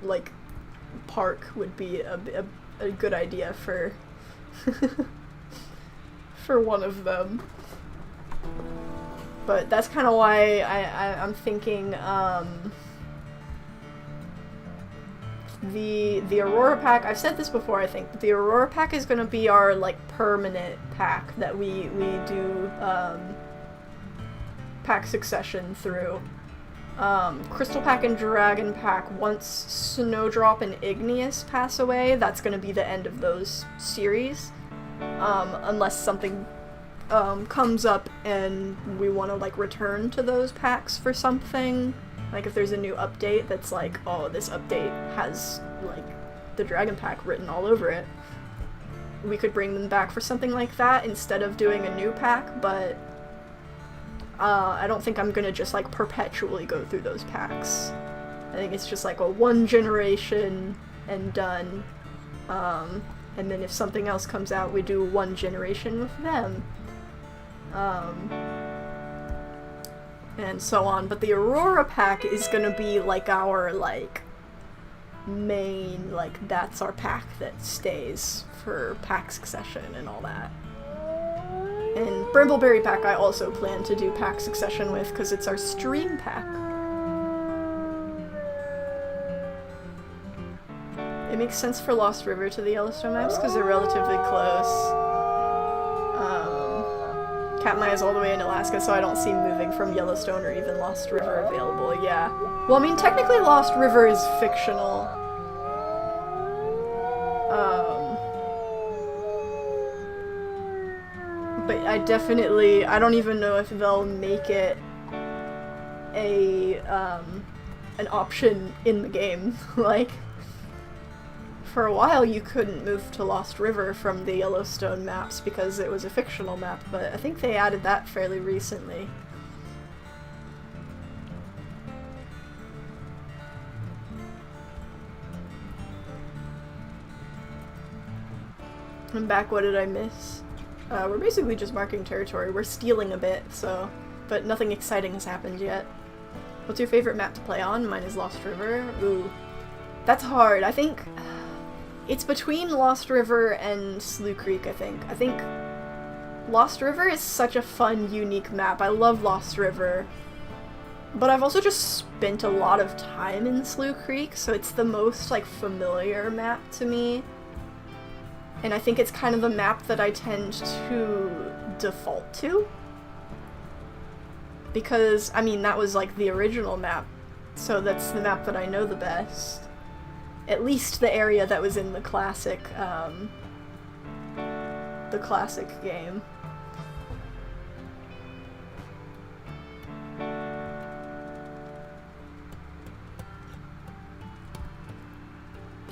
like, park would be a good idea for for one of them. But that's kind of why I'm thinking the Aurora pack, I've said this before I think, but the Aurora pack is going to be our like permanent pack that we do pack succession through. Crystal Pack and Dragon Pack, once Snowdrop and Igneous pass away, that's going to be the end of those series. Unless something comes up and we want to like return to those packs for something. Like if there's a new update that's like, oh, this update has like the Dragon Pack written all over it. We could bring them back for something like that instead of doing a new pack, but I don't think I'm gonna just like perpetually go through those packs. I think it's just like a 1 generation and done. And then if something else comes out, we do 1 generation with them. And so on. But the Aurora pack is gonna be like our like main, like that's our pack that stays for pack succession and all that. And Brambleberry pack I also plan to do pack succession with because it's our stream pack. It makes sense for Lost River to the Yellowstone maps because they're relatively close. Katmai is all the way in Alaska, so I don't see moving from Yellowstone or even Lost River available, yeah. Well, I mean, technically Lost River is fictional. But I don't even know if they'll make it an option in the game. Like, for a while you couldn't move to Lost River from the Yellowstone maps because it was a fictional map, but I think they added that fairly recently. I'm back, what did I miss? We're basically just marking territory. We're stealing a bit, so... but nothing exciting has happened yet. What's your favorite map to play on? Mine is Lost River. Ooh. That's hard. I think... it's between Lost River and Slough Creek, I think. I think Lost River is such a fun, unique map. I love Lost River. But I've also just spent a lot of time in Slough Creek, so it's the most, like, familiar map to me. And I think it's kind of the map that I tend to default to. Because, I mean, that was, like, the original map, so that's the map that I know the best. At least the area that was in the classic game.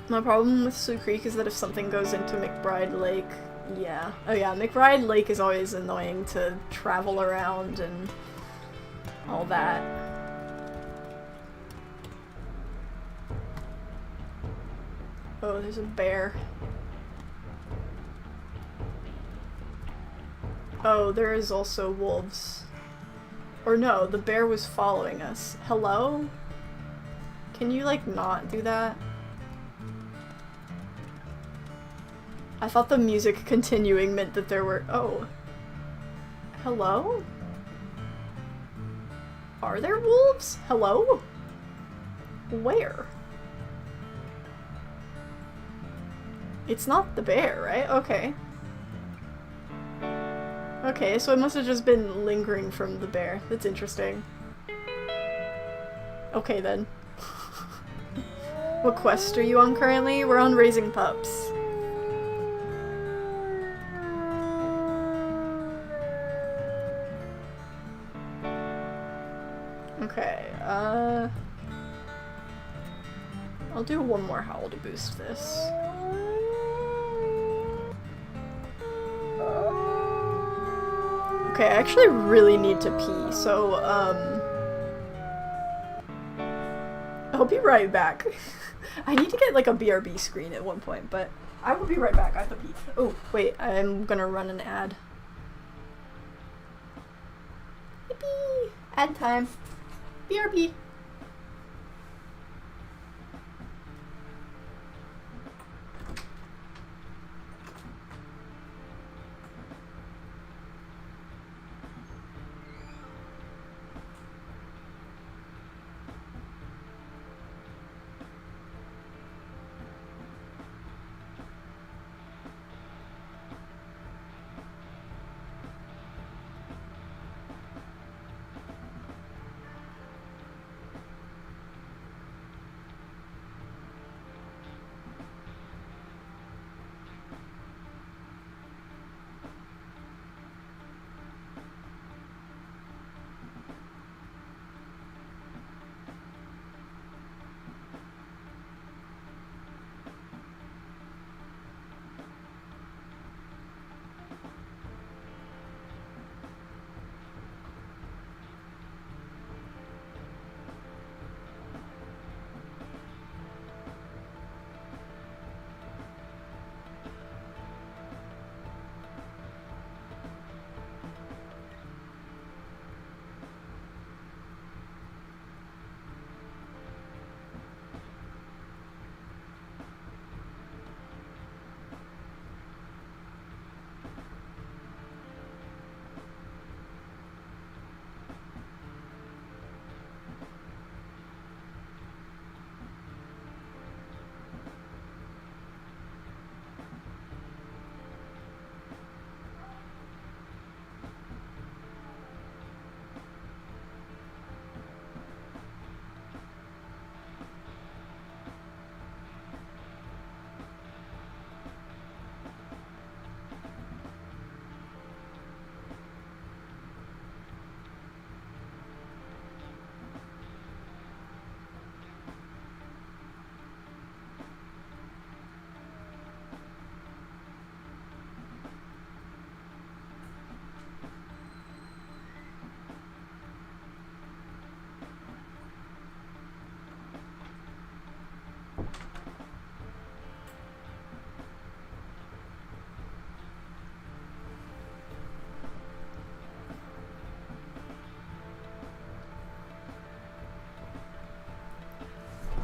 My problem with Slough Creek is that if something goes into McBride Lake, yeah. Oh yeah, McBride Lake is always annoying to travel around and all that. Oh, there's a bear. Oh, there is also wolves. Or no, the bear was following us. Hello? Can you, like, not do that? I thought the music continuing meant that there were- oh. Hello? Are there wolves? Hello? Where? It's not the bear, right? Okay. Okay, so it must have just been lingering from the bear. That's interesting. Okay then. What quest are you on currently? We're on Raising Pups. Okay. Okay, I'll do one more howl to boost this. Okay, I actually really need to pee, so, I'll be right back. I need to get, like, a BRB screen at one point, but I will be right back. I have to pee. Oh, wait, I'm gonna run an ad. Yippee! Ad time. BRB.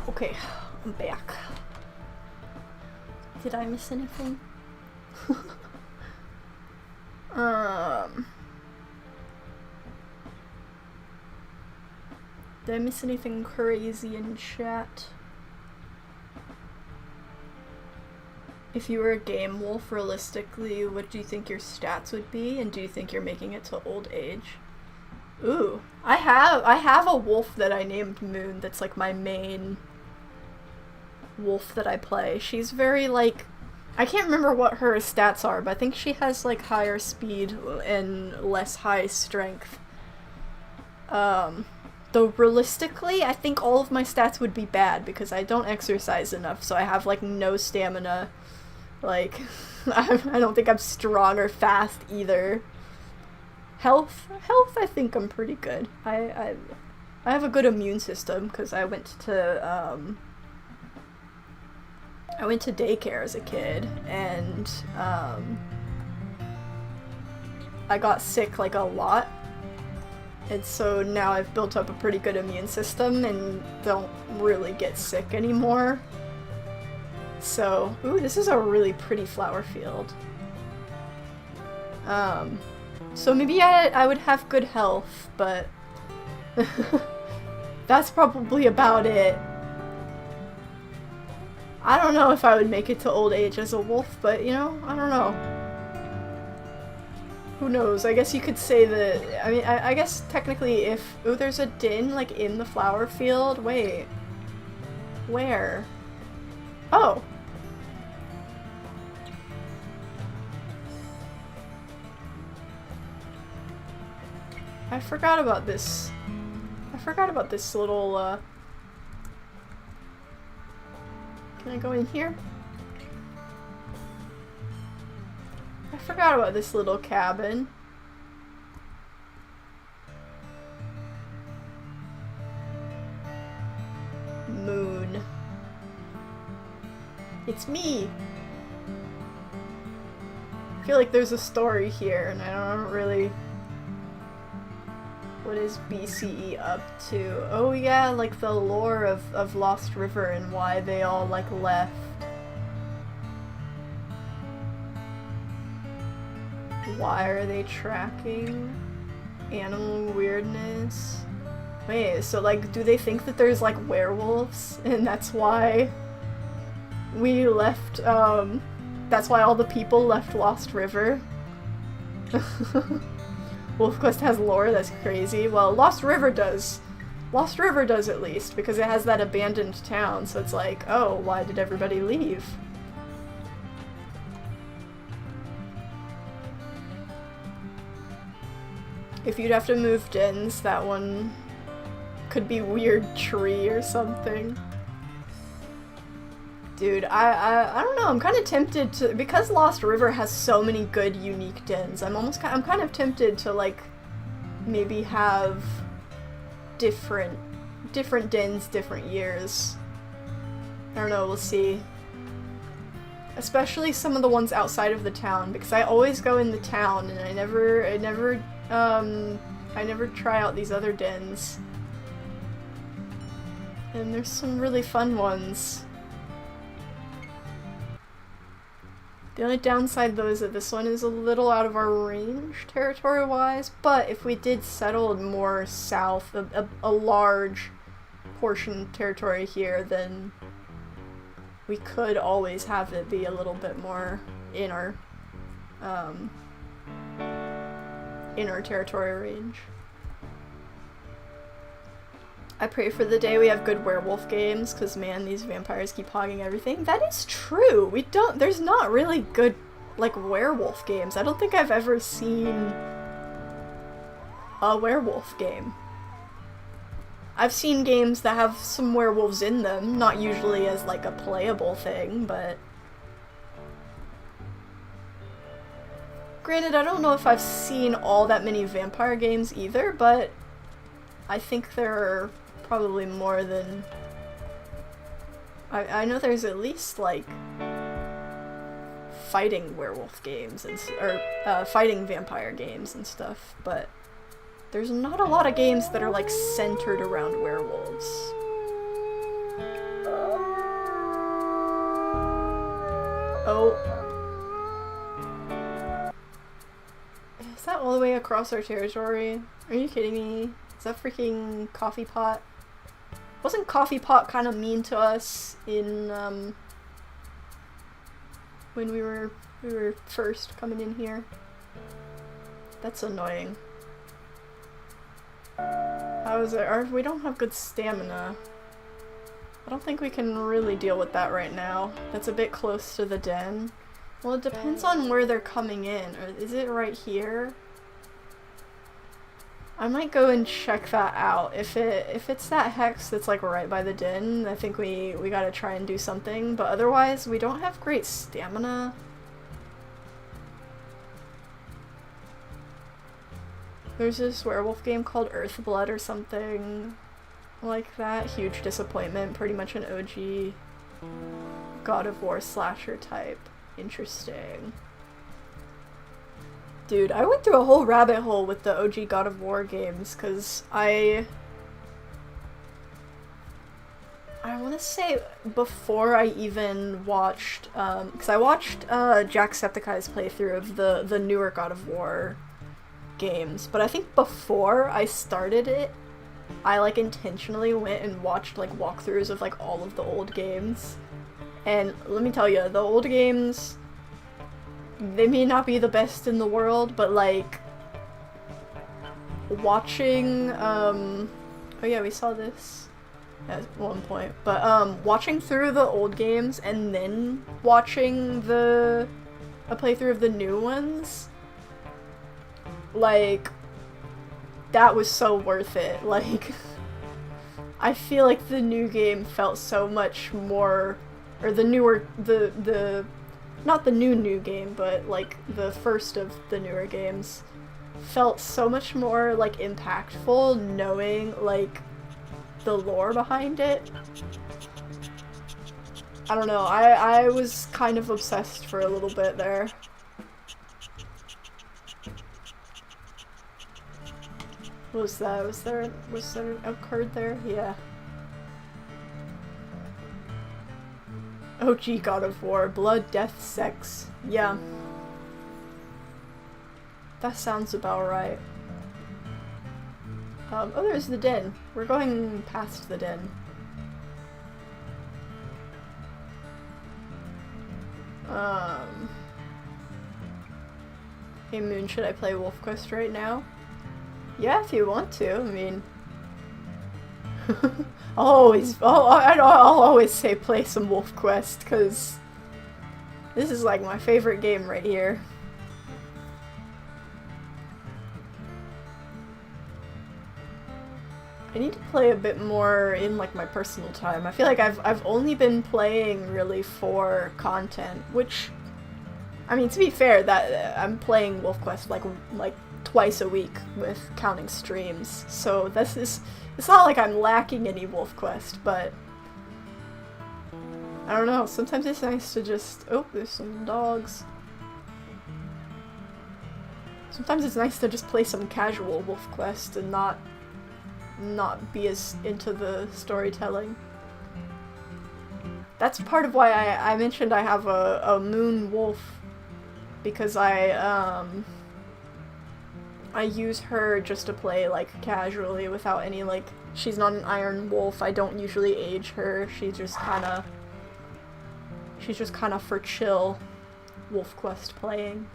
Okay, I'm back. Did I miss anything? Did I miss anything crazy in chat? If you were a game wolf, realistically, what do you think your stats would be? And do you think you're making it to old age? Ooh, I have a wolf that I named Moon that's like my main wolf that I play. She's very like, I can't remember what her stats are, but I think she has like higher speed and less high strength. Though realistically, I think all of my stats would be bad because I don't exercise enough, so I have like no stamina. Like, I don't think I'm strong or fast either. Health, I think I'm pretty good. I have a good immune system because I went to daycare as a kid, and I got sick like a lot, and so now I've built up a pretty good immune system and don't really get sick anymore. So, ooh, this is a really pretty flower field. So maybe I would have good health, but that's probably about it. I don't know if I would make it to old age as a wolf, but, you know, I don't know. Who knows? I guess you could say that, I mean, I guess technically if, ooh, there's a din, like, in the flower field. Wait. Where? Oh. I forgot about this. I forgot about this little, Can I go in here? I forgot about this little cabin. Moon. It's me! I feel like there's a story here, and I don't really... What is BCE up to? Oh yeah, like the lore of Lost River and why they all, like, left. Why are they tracking? Animal weirdness? Wait, so, like, do they think that there's, like, werewolves? And that's why we left, that's why all the people left Lost River? Wolf Quest has lore, that's crazy. Well, Lost River does. Lost River does at least, because it has that abandoned town, so it's like, oh, why did everybody leave? If you'd have to move dens, that one could be weird tree or something. Dude, I don't know, I'm kind of tempted to, because Lost River has so many good, unique dens, I'm kind of tempted to, like, maybe have different dens, different years. I don't know, we'll see. Especially some of the ones outside of the town, because I always go in the town, and I never try out these other dens. And there's some really fun ones. The only downside, though, is that this one is a little out of our range, territory-wise, but if we did settle more south, a large portion of territory here, then we could always have it be a little bit more in our territory range. I pray for the day we have good werewolf games, because man, these vampires keep hogging everything. That is true! There's not really good, like, werewolf games. I don't think I've ever seen a werewolf game. I've seen games that have some werewolves in them, not usually as, like, a playable thing, but... Granted, I don't know if I've seen all that many vampire games either, but I think there are probably more than... I know there's at least, like, fighting werewolf games, or fighting vampire games and stuff, but there's not a lot of games that are, like, centered around werewolves. Oh. Is that all the way across our territory? Are you kidding me? Is that freaking Coffee Pot? Wasn't Coffee Pot kind of mean to us in, when we were first coming in here? That's annoying. How is it? We don't have good stamina. I don't think we can really deal with that right now. That's a bit close to the den. Well, it depends on where they're coming in. Or is it right here? I might go and check that out. If it's that hex that's, like, right by the den, I think we gotta try and do something, but otherwise we don't have great stamina. There's this werewolf game called Earthblood or something like that. Huge disappointment, pretty much an OG God of War slasher type. Interesting. Dude, I went through a whole rabbit hole with the OG God of War games, because I want to say before I even watched, because I watched Jacksepticeye's playthrough of the newer God of War games, but I think before I started it, I, like, intentionally went and watched, like, walkthroughs of, like, all of the old games. And let me tell you, the old games, they may not be the best in the world, but, like, watching, oh yeah, we saw this at one point, but, watching through the old games and then watching a playthrough of the new ones, like, that was so worth it. Like, I feel like the new game felt so much more, or the newer, not the new game, but like the first of the newer games felt so much more like impactful knowing like the lore behind it. I don't know, I was kind of obsessed for a little bit there. What was that? Was there a card there? Yeah. OG God of War. Blood, death, sex. Yeah. That sounds about right. Oh, there's the den. We're going past the den. Hey Moon, should I play Wolf Quest right now? Yeah, if you want to. I mean, I'll always say play some Wolf Quest, because this is like my favorite game right here. I need to play a bit more in like my personal time. I feel like I've only been playing really for content, which, I mean, to be fair, that I'm playing Wolf Quest like twice a week with counting streams. So this is, it's not like I'm lacking any Wolf Quest, but I don't know, sometimes it's nice to just, oh, there's some dogs. Sometimes it's nice to just play some casual Wolf Quest and not be as into the storytelling. That's part of why I mentioned I have a moon wolf, because I use her just to play like casually without any like, she's not an iron wolf, I don't usually age her, she's just kinda for chill Wolf Quest playing.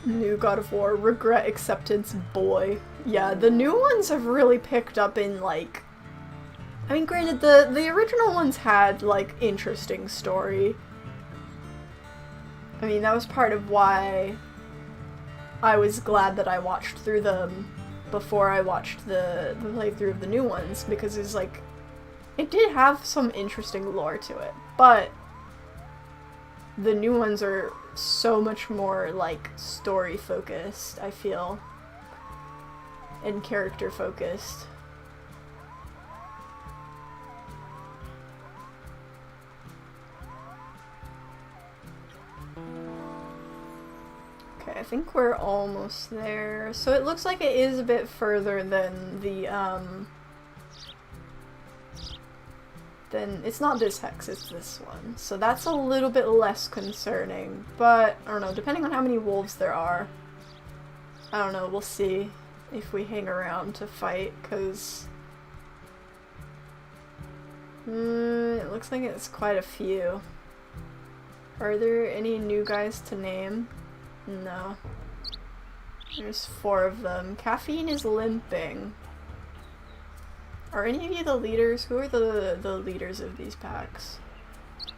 New God of War, regret acceptance, boy. Yeah, the new ones have really picked up in like, I mean, granted, the original ones had like interesting story. I mean, that was part of why I was glad that I watched through them before I watched the playthrough of the new ones, because it's like, it did have some interesting lore to it, but the new ones are so much more like story focused, I feel, and character focused. Okay, I think we're almost there. So it looks like it is a bit further than the then it's not this hex, it's this one. So that's a little bit less concerning, but I don't know, depending on how many wolves there are, I don't know, we'll see if we hang around to fight, because it looks like it's quite a few. Are there any new guys to name? No. There's 4 of them. Caffeine is limping. Are any of you the leaders? Who are the leaders of these packs?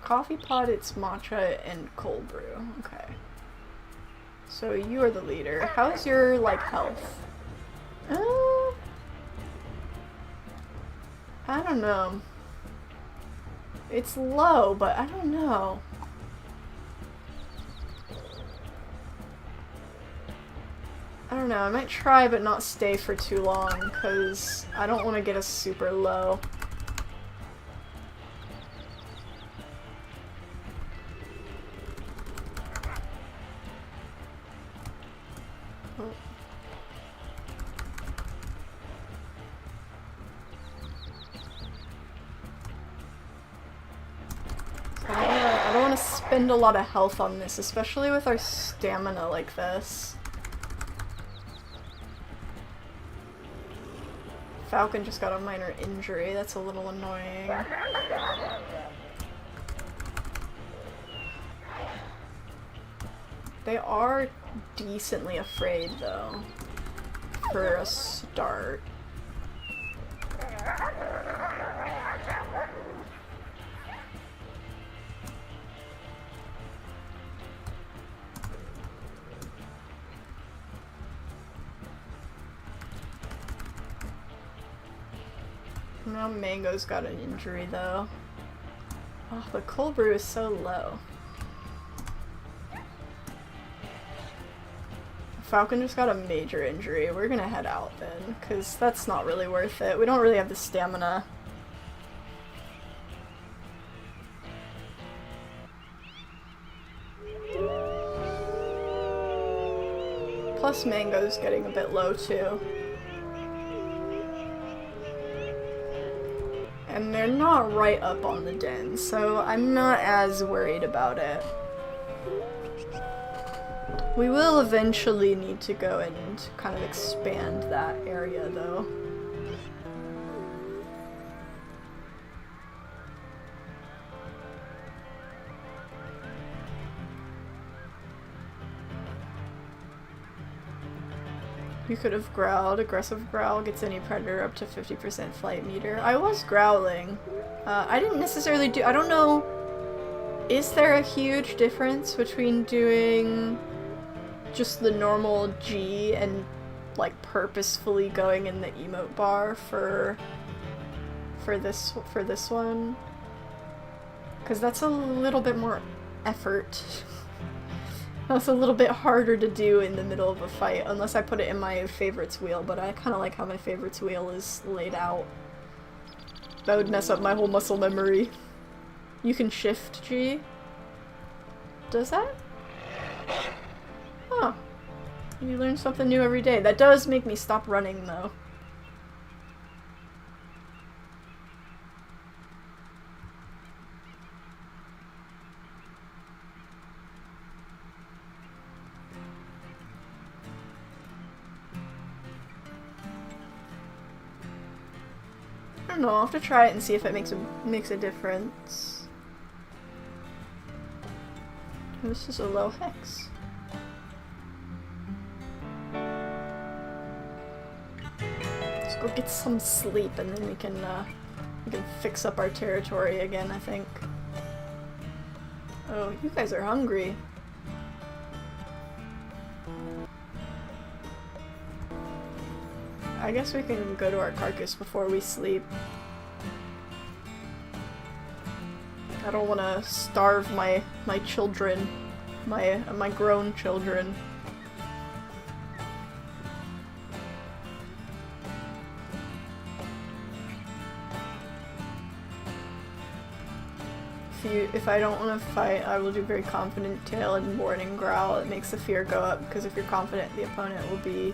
Coffee pot, it's matcha, and cold brew. Okay. So you are the leader. How's your, like, health? I don't know. It's low, but I don't know. I don't know, I might try but not stay for too long, because I don't want to get us super low. Oh. So I don't want to spend a lot of health on this, especially with our stamina like this. Falcon just got a minor injury, that's a little annoying. They are decently afraid though, for a start. Now Mango's got an injury though. Oh, the cold brew is so low. Falcon just got a major injury. We're gonna head out then, because that's not really worth it. We don't really have the stamina. Plus Mango's getting a bit low too. And they're not right up on the den, so I'm not as worried about it. We will eventually need to go and kind of expand that area though. You could have growled. Aggressive growl gets any predator up to 50% flight meter. I was growling. I didn't necessarily do- I don't know- is there a huge difference between doing just the normal G and like purposefully going in the emote bar for this one? Because that's a little bit more effort. That's a little bit harder to do in the middle of a fight, unless I put it in my favorites wheel, but I kind of like how my favorites wheel is laid out. That would mess up my whole muscle memory. You can shift G? Does that? Huh. You learn something new every day. That does make me stop running, though. I don't know, I'll have to try it and see if it makes a difference. This is a low hex. Let's go get some sleep and then we can fix up our territory again, I think. Oh, you guys are hungry. I guess we can go to our carcass before we sleep. I don't want to starve my children, my grown children. If I don't want to fight, I will do very confident tail and warning growl. It makes the fear go up because if you're confident, the opponent will be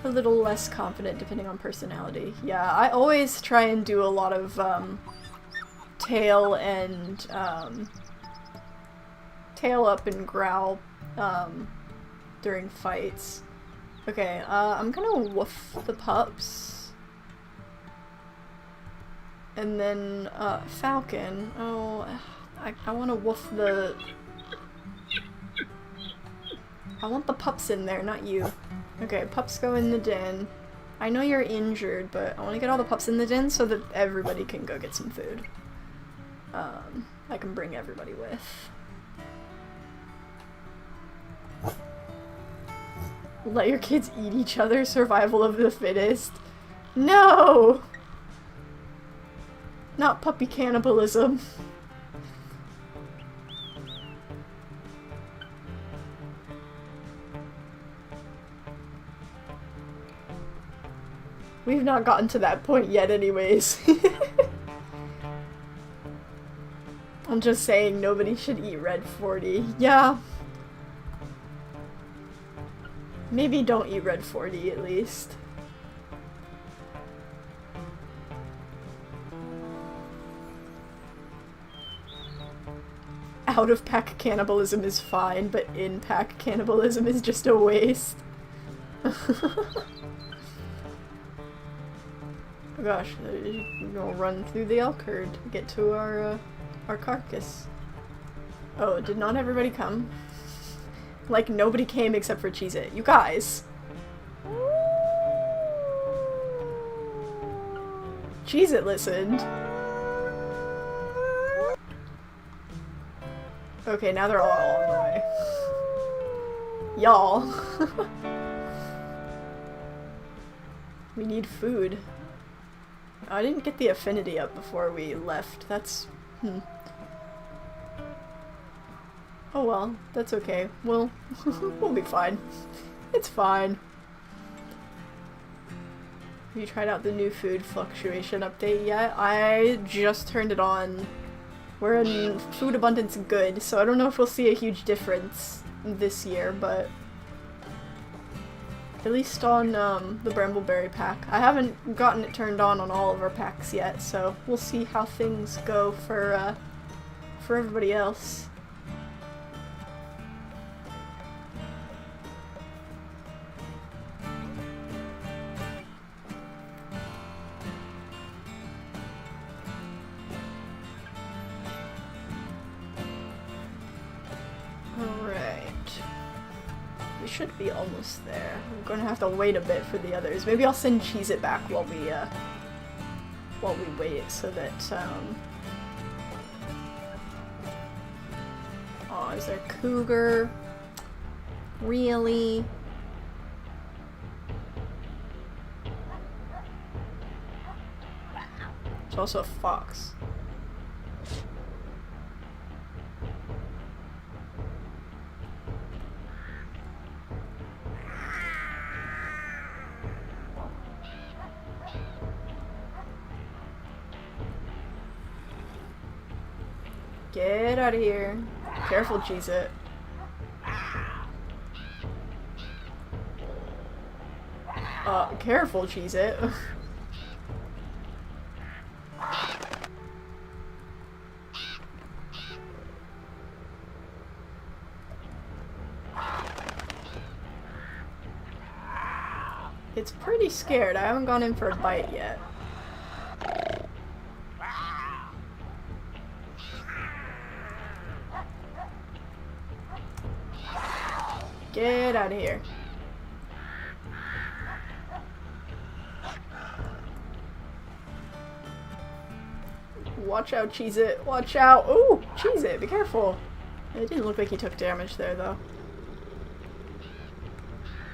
a little less confident depending on personality. Yeah, I always try and do a lot of tail and tail up and growl during fights. Okay, I'm gonna woof the pups. And then Falcon. Oh, I want to woof the... I want the pups in there, not you. Okay, pups go in the den. I know you're injured, but I want to get all the pups in the den so that everybody can go get some food. I can bring everybody with. Let your kids eat each other, survival of the fittest. No! Not puppy cannibalism. We've not gotten to that point yet anyways. I'm just saying nobody should eat red 40. Yeah. Maybe don't eat red 40 at least. Out of pack cannibalism is fine, but in pack cannibalism is just a waste. Oh gosh, we're gonna run through the elk herd to get to our carcass. Oh, did not everybody come? Like, nobody came except for Cheez-It. You guys! Cheez-It listened. Okay, now they're all on the way. Y'all. We need food. I didn't get the affinity up before we left. That's... Oh well, that's okay. We'll be fine. It's fine. Have you tried out the new food fluctuation update yet? I just turned it on. We're in food abundance good, so I don't know if we'll see a huge difference this year, but at least on the Brambleberry pack. I haven't gotten it turned on all of our packs yet, so we'll see how things go for everybody else. Should be almost there. I'm gonna have to wait a bit for the others. Maybe I'll send Cheez-It back while we wait so that oh, is there cougar? Really? There's also a fox. Get out of here. Careful, Cheez-It. Careful, Cheez-It. It's pretty scared. I haven't gone in for a bite yet. Get out of here. Watch out, Cheez-It. Watch out. Ooh, Cheez-It, be careful. It didn't look like he took damage there, though.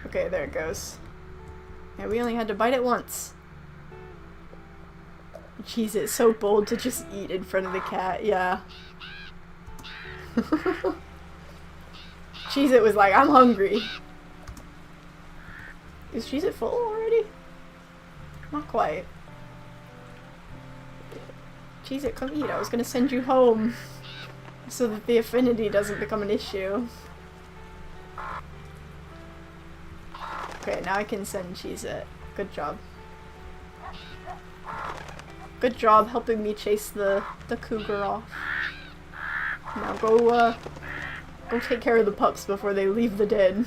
Okay, there it goes. Yeah, we only had to bite it once. Cheez-It, so bold to just eat in front of the cat. Yeah. Cheez-It was like, I'm hungry. Is Cheez-It full already? Not quite. Cheez-It, come eat. I was gonna send you home so that the affinity doesn't become an issue. Okay, now I can send Cheez-It. Good job. Good job helping me chase the cougar off. Now go take care of the pups before they leave the den.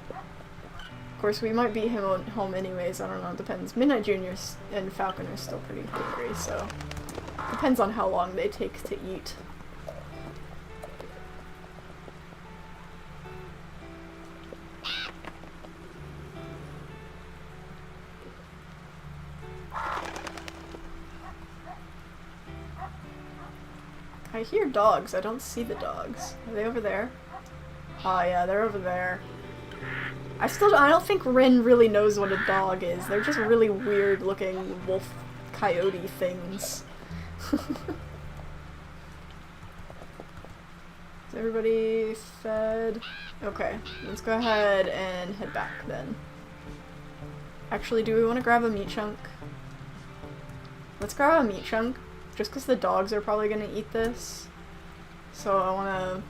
Of course, we might beat him home anyways, I don't know, it depends. Midnight Junior and Falcon are still pretty hungry, so depends on how long they take to eat. I hear dogs. I don't see the dogs. Are they over there? Oh yeah, they're over there. I don't think Wren really knows what a dog is. They're just really weird looking wolf coyote things. Is everybody fed? Okay, let's go ahead and head back then. Actually, do we want to grab a meat chunk? Let's grab a meat chunk. Just because the dogs are probably going to eat this. So I want to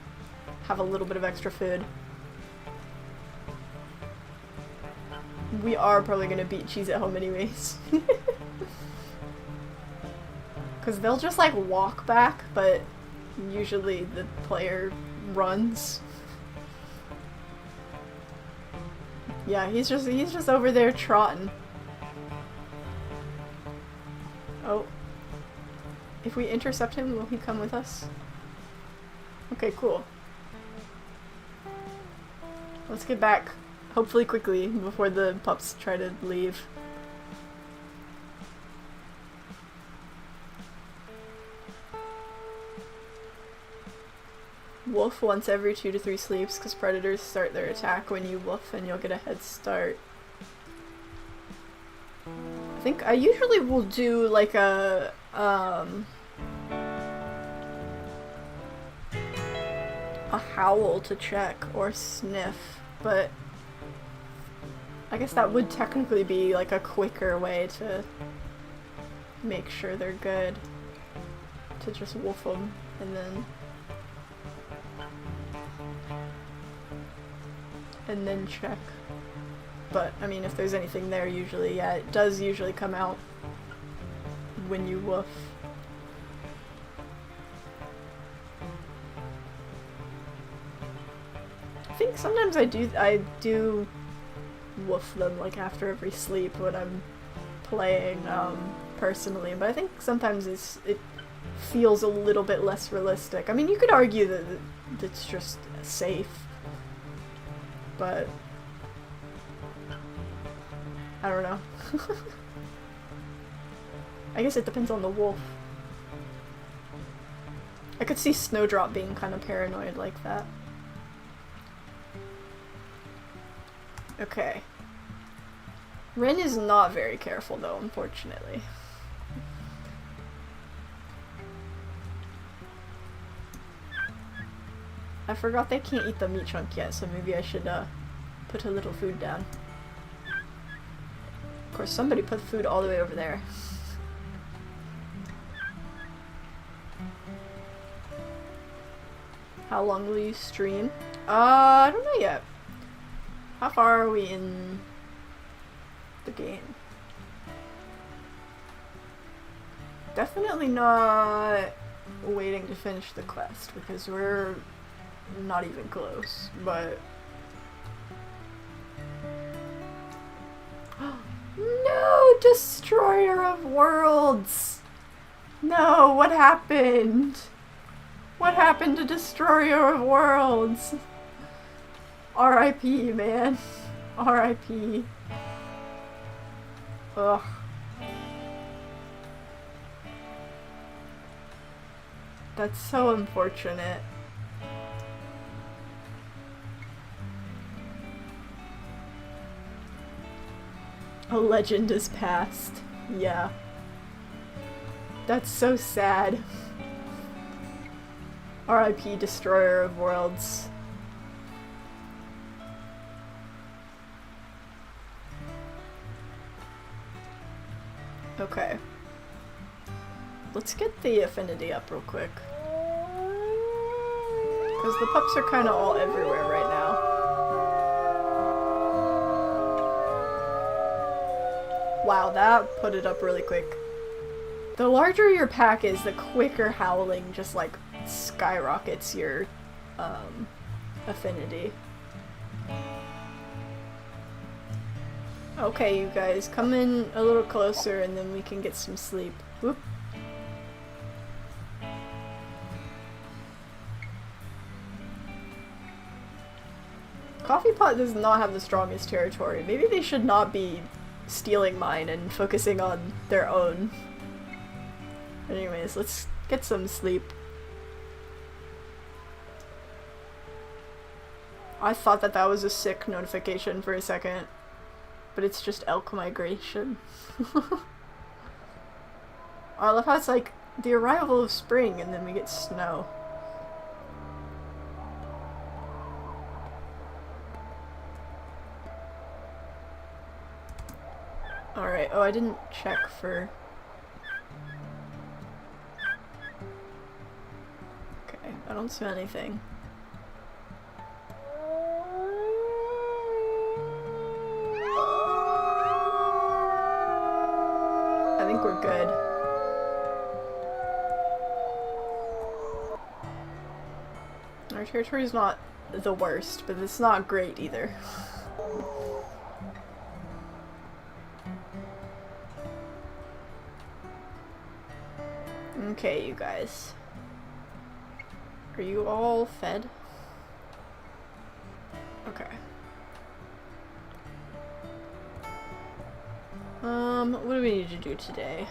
have a little bit of extra food. We are probably going to beat Cheez-It home anyways. Because they'll just like walk back, but usually the player runs. Yeah, he's just over there trotting. Oh. If we intercept him, will he come with us? Okay, cool. Let's get back, hopefully quickly, before the pups try to leave. Wolf once every 2 to 3 sleeps, because predators start their attack when you wolf and you'll get a head start. I think I usually will do like a howl to check or sniff, but I guess that would technically be like a quicker way to make sure they're good, to just wolf them and then check. But I mean, if there's anything there, usually, yeah, it does usually come out when you woof. I think sometimes I do woof them like after every sleep when I'm playing personally, but I think sometimes it feels a little bit less realistic. I mean, you could argue that it's just safe, but I don't know. I guess it depends on the wolf. I could see Snowdrop being kind of paranoid like that. Okay. Wren is not very careful though, unfortunately. I forgot they can't eat the meat chunk yet, so maybe I should put a little food down. Of course, somebody put food all the way over there. How long will you stream? I don't know yet. How far are we in the game? Definitely not waiting to finish the quest, because we're not even close, but... No! Destroyer of Worlds! No, what happened? What happened to Destroyer of Worlds? R.I.P., man. R.I.P. Ugh. That's so unfortunate. A legend is past. Yeah. That's so sad. R.I.P. Destroyer of Worlds. Okay. Let's get the affinity up real quick. Because the pups are kind of all everywhere right now. Wow, that put it up really quick. The larger your pack is, the quicker howling just like skyrockets your affinity. Okay, you guys, come in a little closer and then we can get some sleep. Whoop. Coffee Pot does not have the strongest territory. Maybe they should not be stealing mine and focusing on their own. Anyways, let's get some sleep. I thought that was a sick notification for a second, but it's just elk migration. I love how it's like the arrival of spring and then we get snow. Alright, oh, I didn't check for... Okay, I don't smell anything. I think we're good. Our territory is not the worst, but it's not great either. Okay, you guys. Are you all fed? Okay. What do we need to do today?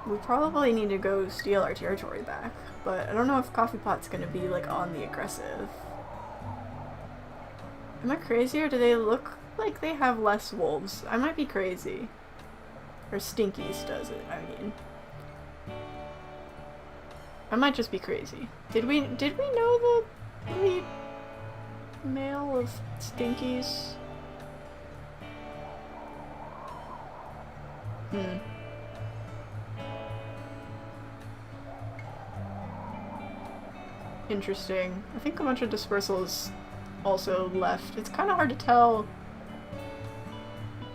We probably need to go steal our territory back, but I don't know if Coffee Pot's gonna be, like, on the aggressive. Am I crazy, or do they look like they have less wolves? I might be crazy. Or Stinkies does it, I mean. I might just be crazy. Did we know the lead male of Stinkies? Interesting. I think a bunch of dispersals also left. It's kind of hard to tell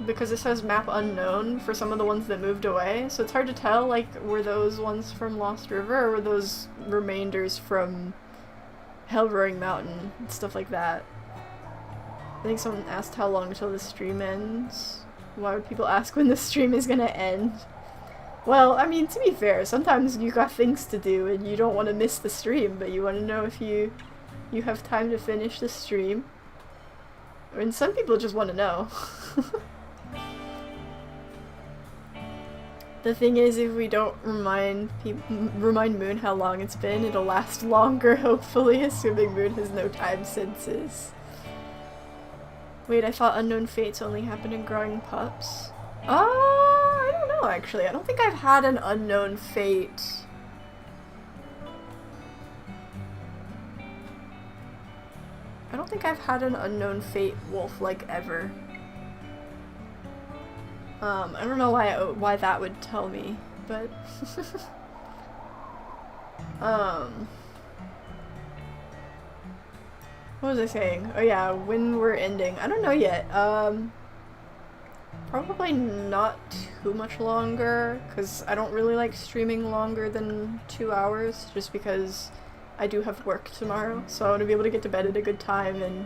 because it says map unknown for some of the ones that moved away, so it's hard to tell, like, were those ones from Lost River or were those remainders from Hellroaring Mountain and stuff like that. I think someone asked how long until the stream ends. Why would people ask when the stream is gonna end? Well, I mean, to be fair, sometimes you got things to do and you don't want to miss the stream, but you want to know if you have time to finish the stream. I mean, some people just want to know. The thing is, if we don't remind Moon how long it's been, it'll last longer, hopefully, assuming Moon has no time senses. Wait, I thought Unknown Fates only happened in growing pups? I don't know, actually. I don't think I've had an Unknown Fate. I don't think I've had an Unknown Fate wolf, like, ever. I don't know why that would tell me, but what was I saying? Oh yeah, when we're ending. I don't know yet. Probably not too much longer, because I don't really like streaming longer than 2 hours, just because I do have work tomorrow, so I want to be able to get to bed at a good time and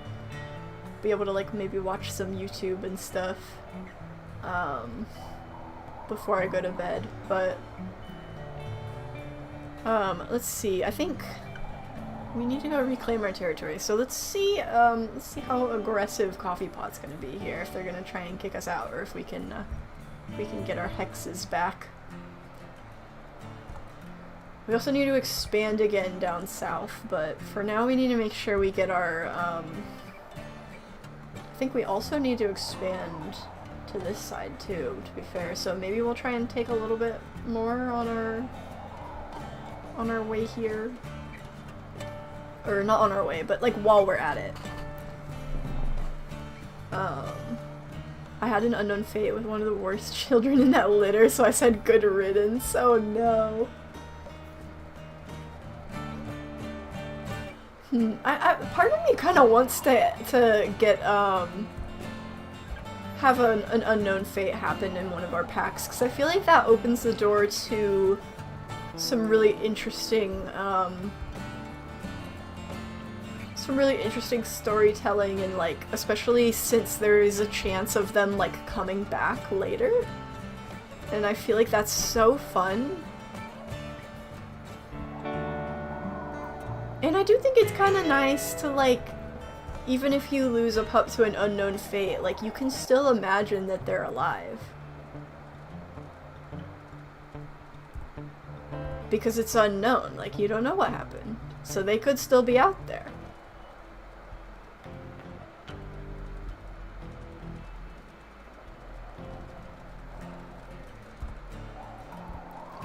be able to, like, maybe watch some YouTube and stuff before I go to bed. But let's see, I think we need to go reclaim our territory, so let's see how aggressive Coffee Pot's gonna be here, if they're gonna try and kick us out, or if we can get our hexes back. We also need to expand again down south, but for now we need to make sure we get our, I think we also need to expand to this side too, to be fair, so maybe we'll try and take a little bit more on our way here. Or not on our way, but, like, while we're at it. I had an Unknown Fate with one of the worst children in that litter, so I said good riddance. Oh no. Part of me kind of wants to get, have an Unknown Fate happen in one of our packs, because I feel like that opens the door to some really interesting, storytelling, and, like, especially since there is a chance of them, like, coming back later. And I feel like that's so fun. And I do think it's kind of nice to, like, even if you lose a pup to an Unknown Fate, like, you can still imagine that they're alive. Because it's unknown, like, you don't know what happened. So they could still be out there.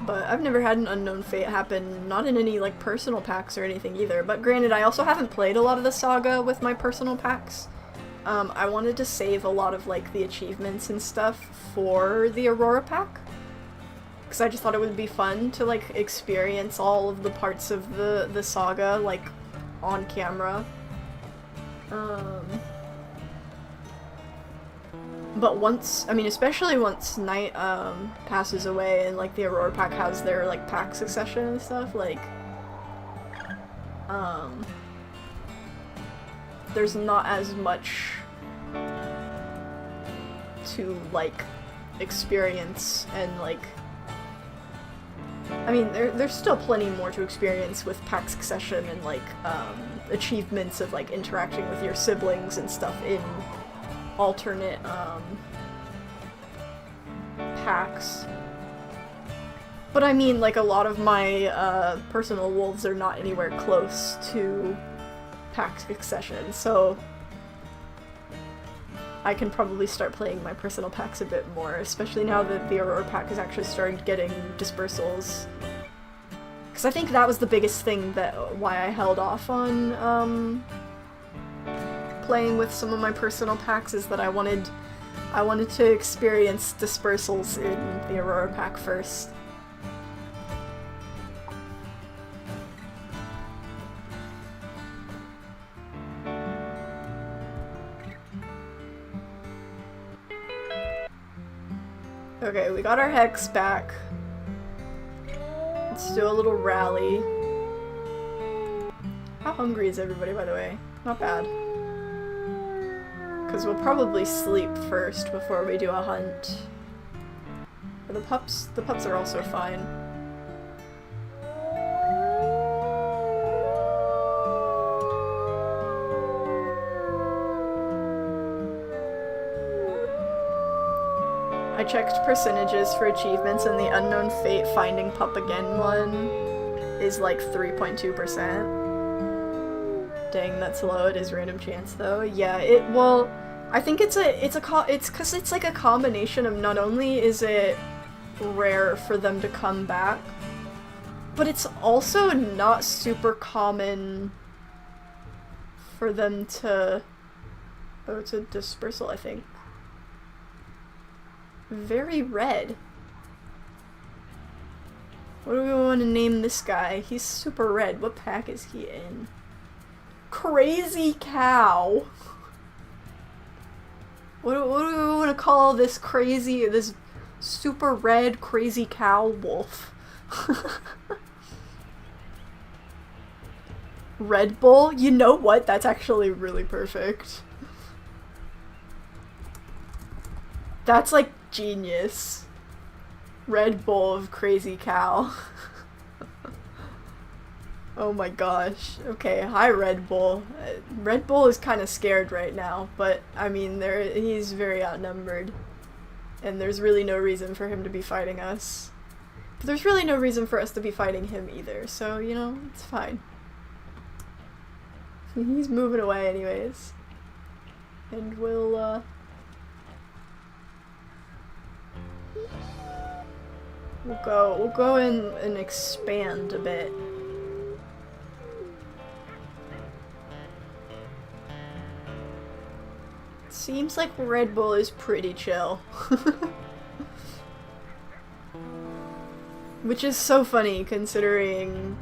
But I've never had an Unknown Fate happen, not in any, like, personal packs or anything either. But granted, I also haven't played a lot of the saga with my personal packs. I wanted to save a lot of, like, the achievements and stuff for the Aurora pack. Because I just thought it would be fun to, like, experience all of the parts of the saga, like, on camera. But once, I mean, especially once Night, passes away and, like, the Aurora pack has their, like, pack succession and stuff, like, there's not as much to, like, experience, and, like, I mean, there's still plenty more to experience with pack succession and, like, achievements of, like, interacting with your siblings and stuff in alternate packs. But I mean, like, a lot of my personal wolves are not anywhere close to pack succession, so I can probably start playing my personal packs a bit more, especially now that the Aurora pack has actually started getting dispersals. Because I think that was the biggest thing that why I held off on playing with some of my personal packs, is that I wanted to experience dispersals in the Aurora pack first. Okay, we got our Hex back. Let's do a little rally. How hungry is everybody, by the way? Not bad. Because we'll probably sleep first before we do a hunt. The pups are also fine. I checked percentages for achievements, and the Unknown Fate Finding Pup Again one is like 3.2%. Dang, that's low. It is random chance though. Yeah, well, I think it's because it's like a combination of, not only is it rare for them to come back, but it's also not super common for them to... Oh, it's a dispersal, I think. Very red. What do we want to name this guy? He's super red. What pack is he in? Crazy Cow. What do we want to call this super red crazy cow wolf? Red Bull? You know what? That's actually really perfect. That's like genius. Red Bull of Crazy Cow. Oh my gosh. Okay, hi Red Bull. Red Bull is kind of scared right now, but I mean, he's very outnumbered. And there's really no reason for him to be fighting us. But there's really no reason for us to be fighting him either, so, you know, it's fine. He's moving away anyways. And we'll go in and expand a bit. Seems like Red Bull is pretty chill. Which is so funny considering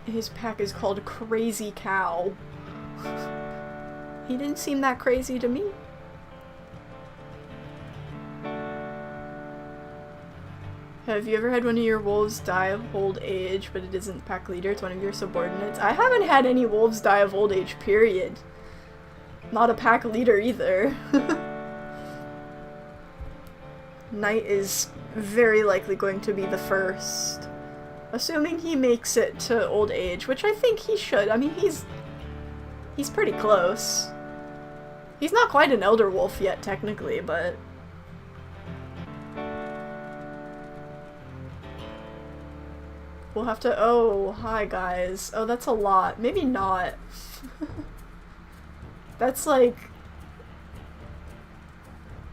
his pack is called Crazy Cow. He didn't seem that crazy to me. Have you ever had one of your wolves die of old age, but it isn't pack leader, it's one of your subordinates? I haven't had any wolves die of old age, period. Not a pack leader either. Knight is very likely going to be the first. Assuming he makes it to old age, which I think he should. I mean, he's pretty close. He's not quite an elder wolf yet, technically, but... We'll have to... Oh, hi guys. Oh, that's a lot. Maybe not. That's like...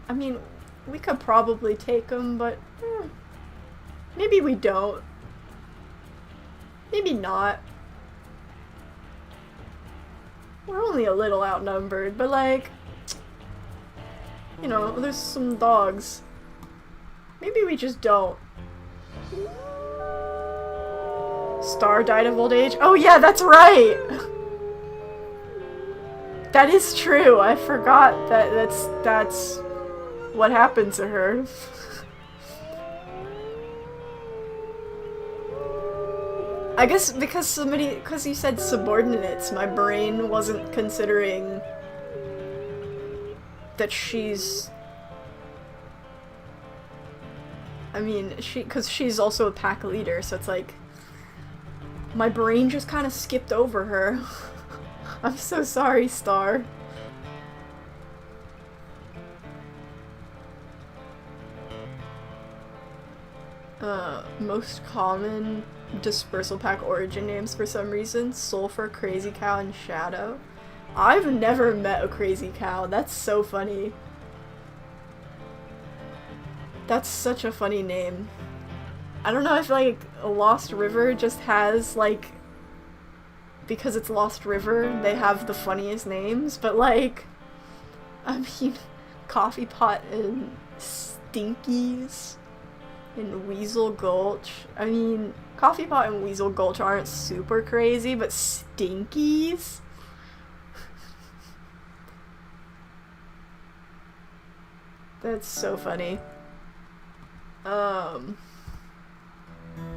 I mean, we could probably take him, but... maybe we don't. Maybe not. We're only a little outnumbered, but like... You know, there's some dogs. Maybe we just don't. Star died of old age? Oh yeah, that's right! That is true. I forgot that that's what happened to her. I guess because you said subordinates, my brain wasn't considering that she's... I mean, because she's also a pack leader, so it's like... My brain just kind of skipped over her. I'm so sorry, Star. Most common dispersal pack origin names for some reason. Sulfur, Crazy Cow, and Shadow. I've never met a crazy cow. That's so funny. That's such a funny name. I don't know if, like, Lost River just has, like, because it's Lost River, they have the funniest names, but, like, I mean, Coffee Pot and Stinkies and Weasel Gulch. I mean, Coffee Pot and Weasel Gulch aren't super crazy, but Stinkies? That's so funny.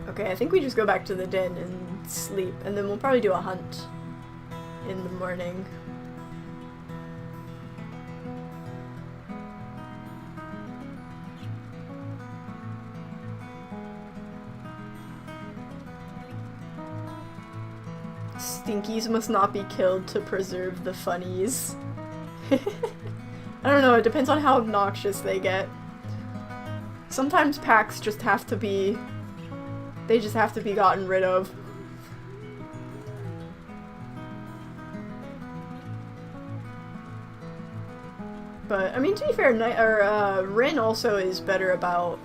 Okay, I think we just go back to the den and sleep, and then we'll probably do a hunt in the morning. Stinkies must not be killed to preserve the funnies. I don't know, it depends on how obnoxious they get. Sometimes packs just have to be... they just have to be gotten rid of. But, I mean, to be fair, Wren also is better about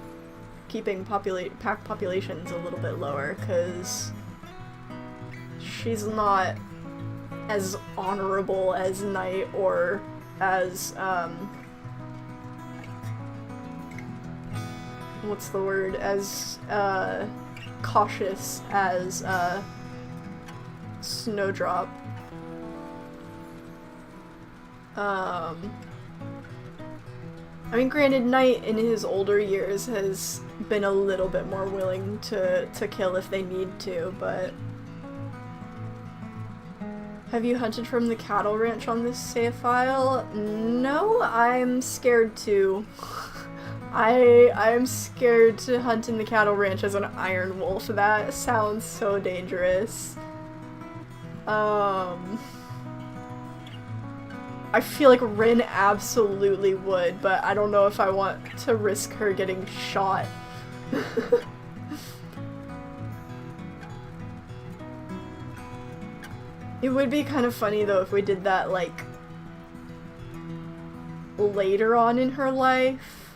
keeping pack populations a little bit lower, because she's not as honorable as Knight or as, what's the word? As, cautious as, Snowdrop. I mean, granted, Knight in his older years has been a little bit more willing to kill if they need to, but... Have you hunted from the cattle ranch on this save file? No, I'm scared to. I'm scared to hunt in the cattle ranch as an Ironwolf. That sounds so dangerous. I feel like Wren absolutely would, but I don't know if I want to risk her getting shot. It would be kind of funny though if we did that, like, later on in her life.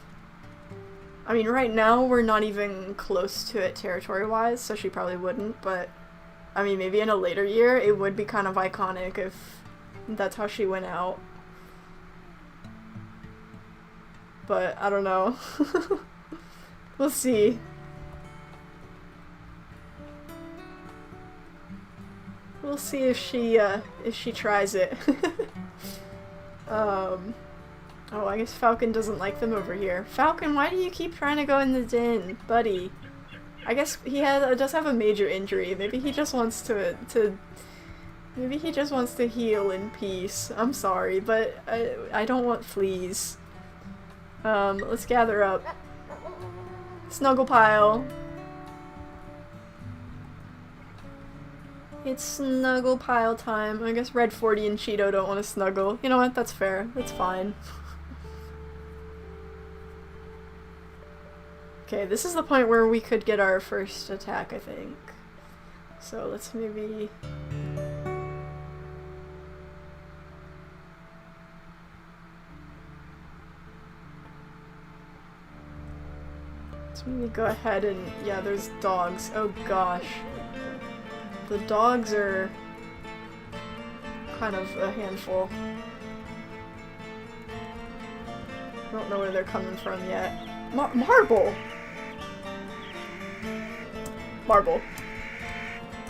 I mean, right now we're not even close to it territory-wise, so she probably wouldn't, but I mean, maybe in a later year it would be kind of iconic if that's how she went out. But I don't know. We'll see. We'll see if she tries it. Oh, I guess Falcon doesn't like them over here. Falcon, why do you keep trying to go in the den, buddy? I guess he does have a major injury. Maybe he just wants maybe he just wants to heal in peace. I'm sorry, but I don't want fleas. Let's gather up. Snuggle pile. It's snuggle pile time. I guess Red 40 and Cheeto don't want to snuggle. You know what? That's fair. That's fine. Okay, this is the point where we could get our first attack, I think. So let's maybe... let's maybe go ahead and... yeah, there's dogs. Oh gosh. The dogs are kind of a handful. I don't know where they're coming from yet. Marble! Marble.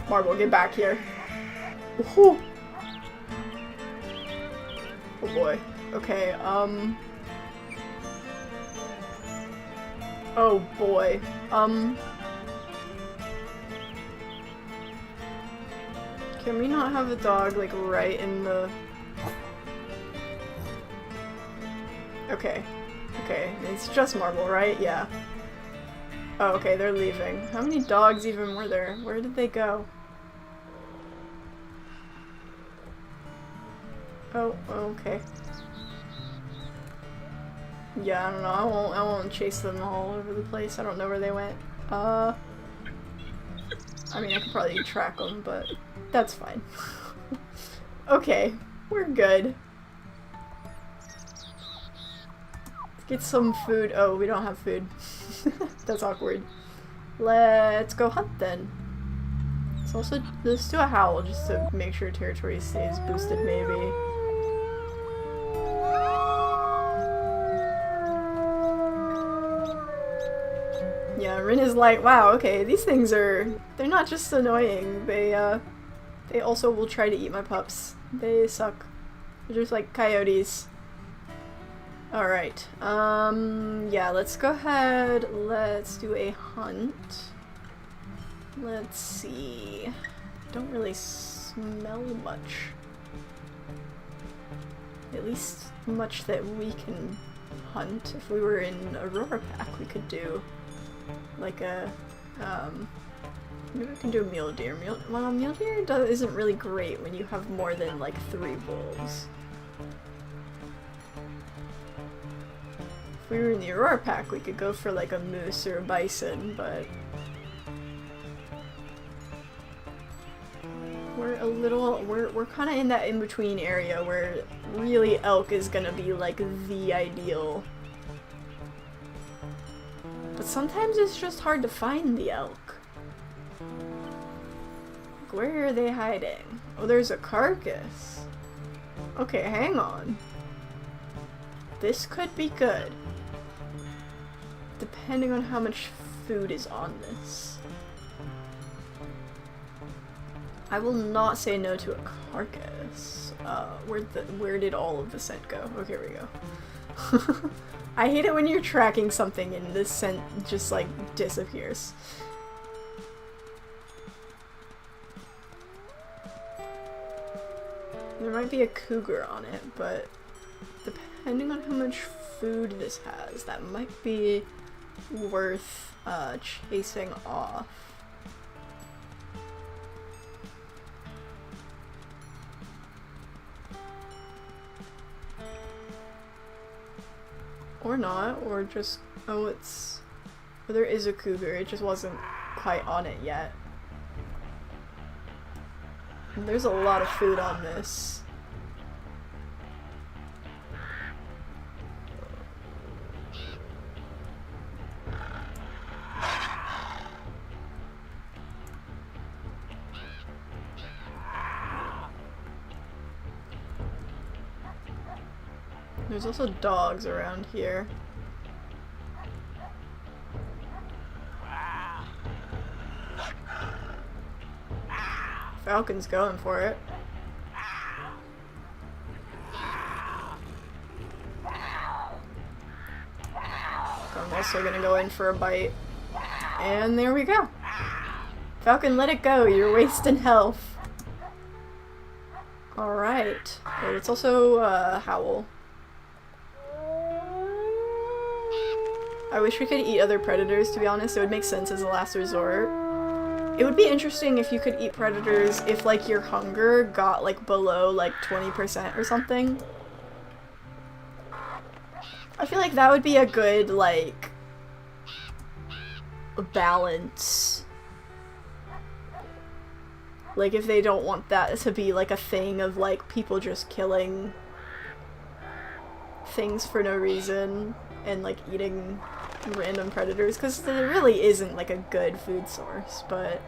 Marble, get back here. Woohoo! Oh boy. Okay, oh boy. Can we not have a dog, like, right in the... okay. Okay, it's just Marble, right? Yeah. Oh, okay, they're leaving. How many dogs even were there? Where did they go? Oh, okay. Yeah, I don't know. I won't chase them all over the place. I don't know where they went. I mean, I could probably track them, but that's fine. Okay. We're good. Let's get some food. Oh, we don't have food. That's awkward. Let's go hunt then. Let's do a howl just to make sure territory stays boosted maybe. Yeah, Wren is like, wow, okay, these things they're not just annoying, they also will try to eat my pups. They suck. They're just like coyotes. Alright, yeah, let's go ahead, let's do a hunt. Let's see. Don't really smell much. At least much that we can hunt. If we were in Aurora Pack, we could do like a, maybe we can do a mule deer. Mule deer isn't really great when you have more than like 3 wolves. If we were in the Aurora Pack, we could go for like a moose or a bison, but we're kind of in that in-between area where really elk is gonna be like the ideal. But sometimes it's just hard to find the elk. Like, where are they hiding? Oh, there's a carcass. Okay, hang on. This could be good. Depending on how much food is on this. I will not say no to a carcass. Where did all of the scent go? Oh, here we go. I hate it when you're tracking something and the scent just like disappears. There might be a cougar on it, but depending on how much food this has, that might be worth chasing off. Or not, or just, oh, it's, well, there is a cougar, it just wasn't quite on it yet. And there's a lot of food on this. There's also dogs around here. Falcon's going for it. I'm also gonna go in for a bite. And there we go. Falcon, let it go. You're wasting health. Alright. Oh, it's also Howl. I wish we could eat other predators, to be honest. It would make sense as a last resort. It would be interesting if you could eat predators if, like, your hunger got, like, below, like, 20% or something. I feel like that would be a good, like, balance. Like, if they don't want that to be, like, a thing of, like, people just killing things for no reason and, like, eating random predators, because there really isn't like a good food source, but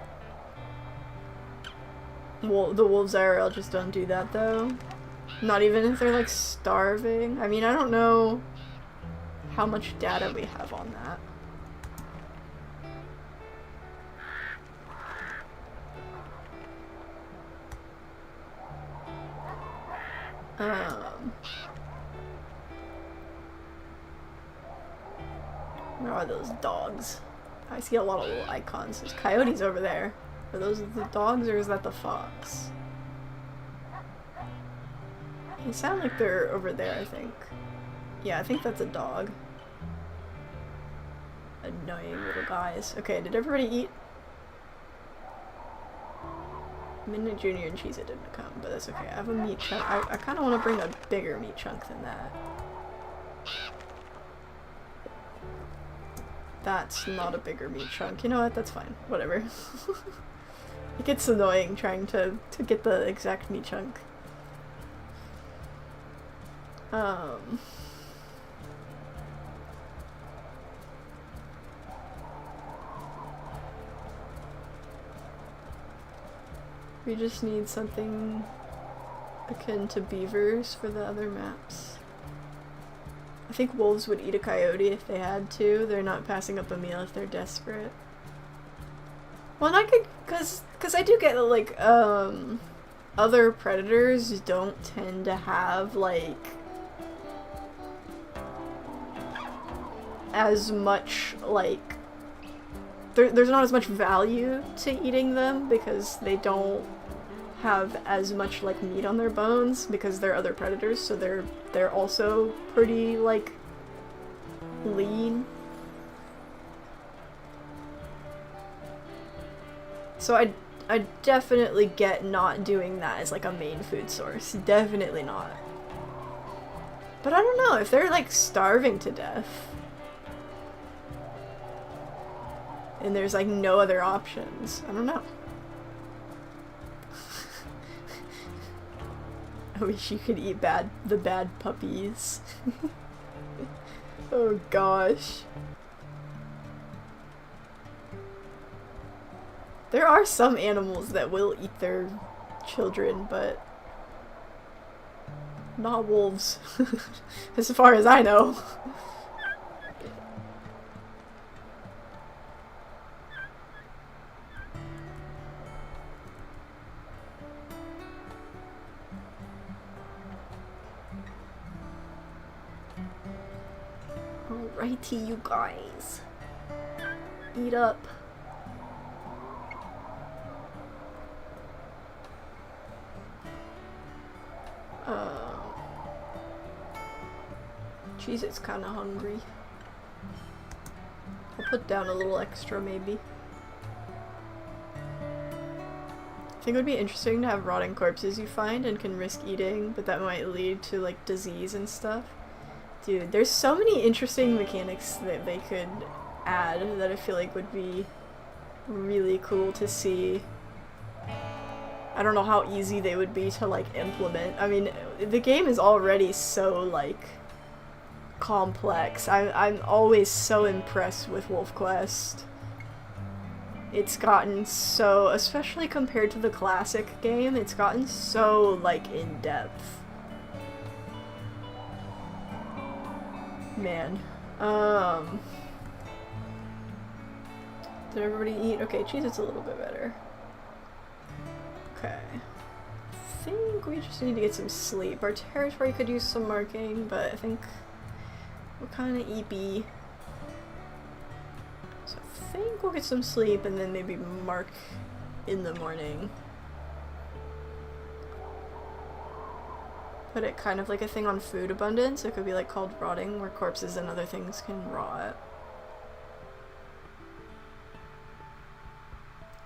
well, the wolves IRL just don't do that though. Not even if they're like starving. I mean, I don't know how much data we have on that. Where are those dogs? I see a lot of little icons. There's coyotes over there. Are those the dogs or is that the fox? They sound like they're over there, I think. Yeah, I think that's a dog. Annoying little guys. Okay, did everybody eat? Midnight Junior and Cheez-It didn't come, but that's okay. I have a meat chunk. I kind of want to bring a bigger meat chunk than that. That's not a bigger meat chunk. You know what? That's fine. Whatever. It gets annoying trying to get the exact meat chunk. Um... We just need something akin to beavers for the other maps. I think wolves would eat a coyote if they had to. They're not passing up a meal if they're desperate. Well, I could, cause I do get like other predators don't tend to have like as much like there's not as much value to eating them because they don't have as much like meat on their bones because they're other predators, so they're also pretty like lean. So I definitely get not doing that as like a main food source. Definitely not. But I don't know if they're like starving to death. And there's like no other options. I don't know. I wish you could eat the bad puppies. Oh gosh. There are some animals that will eat their children, but not wolves. As far as I know. Alrighty, you guys. Eat up. Jeez, it's kinda hungry. I'll put down a little extra, maybe. I think it would be interesting to have rotting corpses you find and can risk eating, but that might lead to, like, disease and stuff. Dude, there's so many interesting mechanics that they could add that I feel like would be really cool to see. I don't know how easy they would be to, like, implement. I mean, the game is already so, like, complex. I'm always so impressed with Wolf Quest. It's gotten so, especially compared to the classic game, it's gotten so, like, in-depth. Man. Did everybody eat? Okay, cheese it's a little bit better. Okay. I think we just need to get some sleep. Our territory could use some marking, but I think we're kind of eepy. So I think we'll get some sleep and then maybe mark in the morning. Put it kind of like a thing on food abundance. It could be like called rotting, where corpses and other things can rot.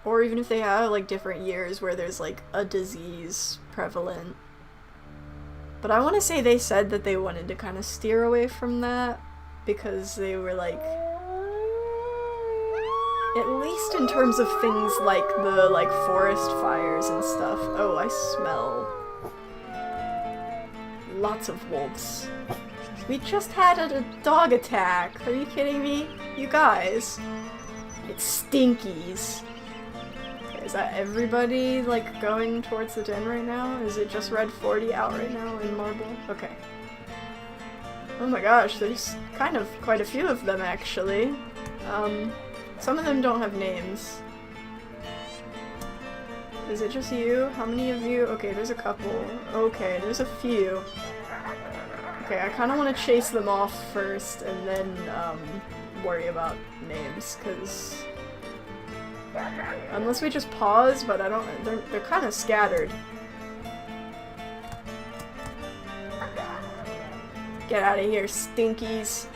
Or even if they have like different years where there's like a disease prevalent. But I want to say they said that they wanted to kind of steer away from that because they were like, at least in terms of things like the like forest fires and stuff. Oh, I smell lots of wolves. We just had a dog attack. Are you kidding me? You guys. It's stinkies. Okay, is that everybody like going towards the den right now? Is it just Red 40 out right now in Marble? Okay. Oh my gosh, there's kind of quite a few of them actually. Some of them don't have names. Is it just you? How many of you? Okay, there's a couple. Okay, there's a few. Okay, I kind of want to chase them off first and then worry about names, because unless we just pause, but I don't, they're kind of scattered. Get out of here, stinkies.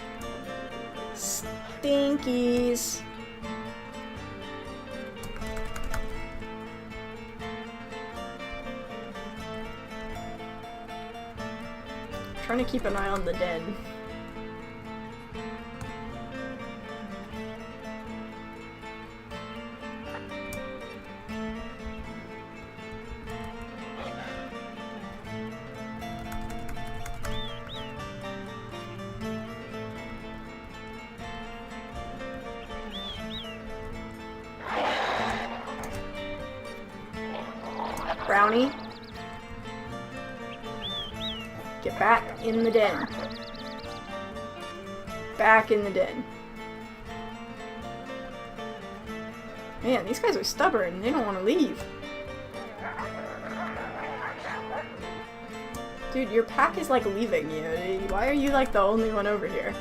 Stinkies. Trying to keep an eye on the den. Brownie. Get back in the den. Back in the den. Man, these guys are stubborn. They don't want to leave. Dude, your pack is like leaving you. Why are you like the only one over here?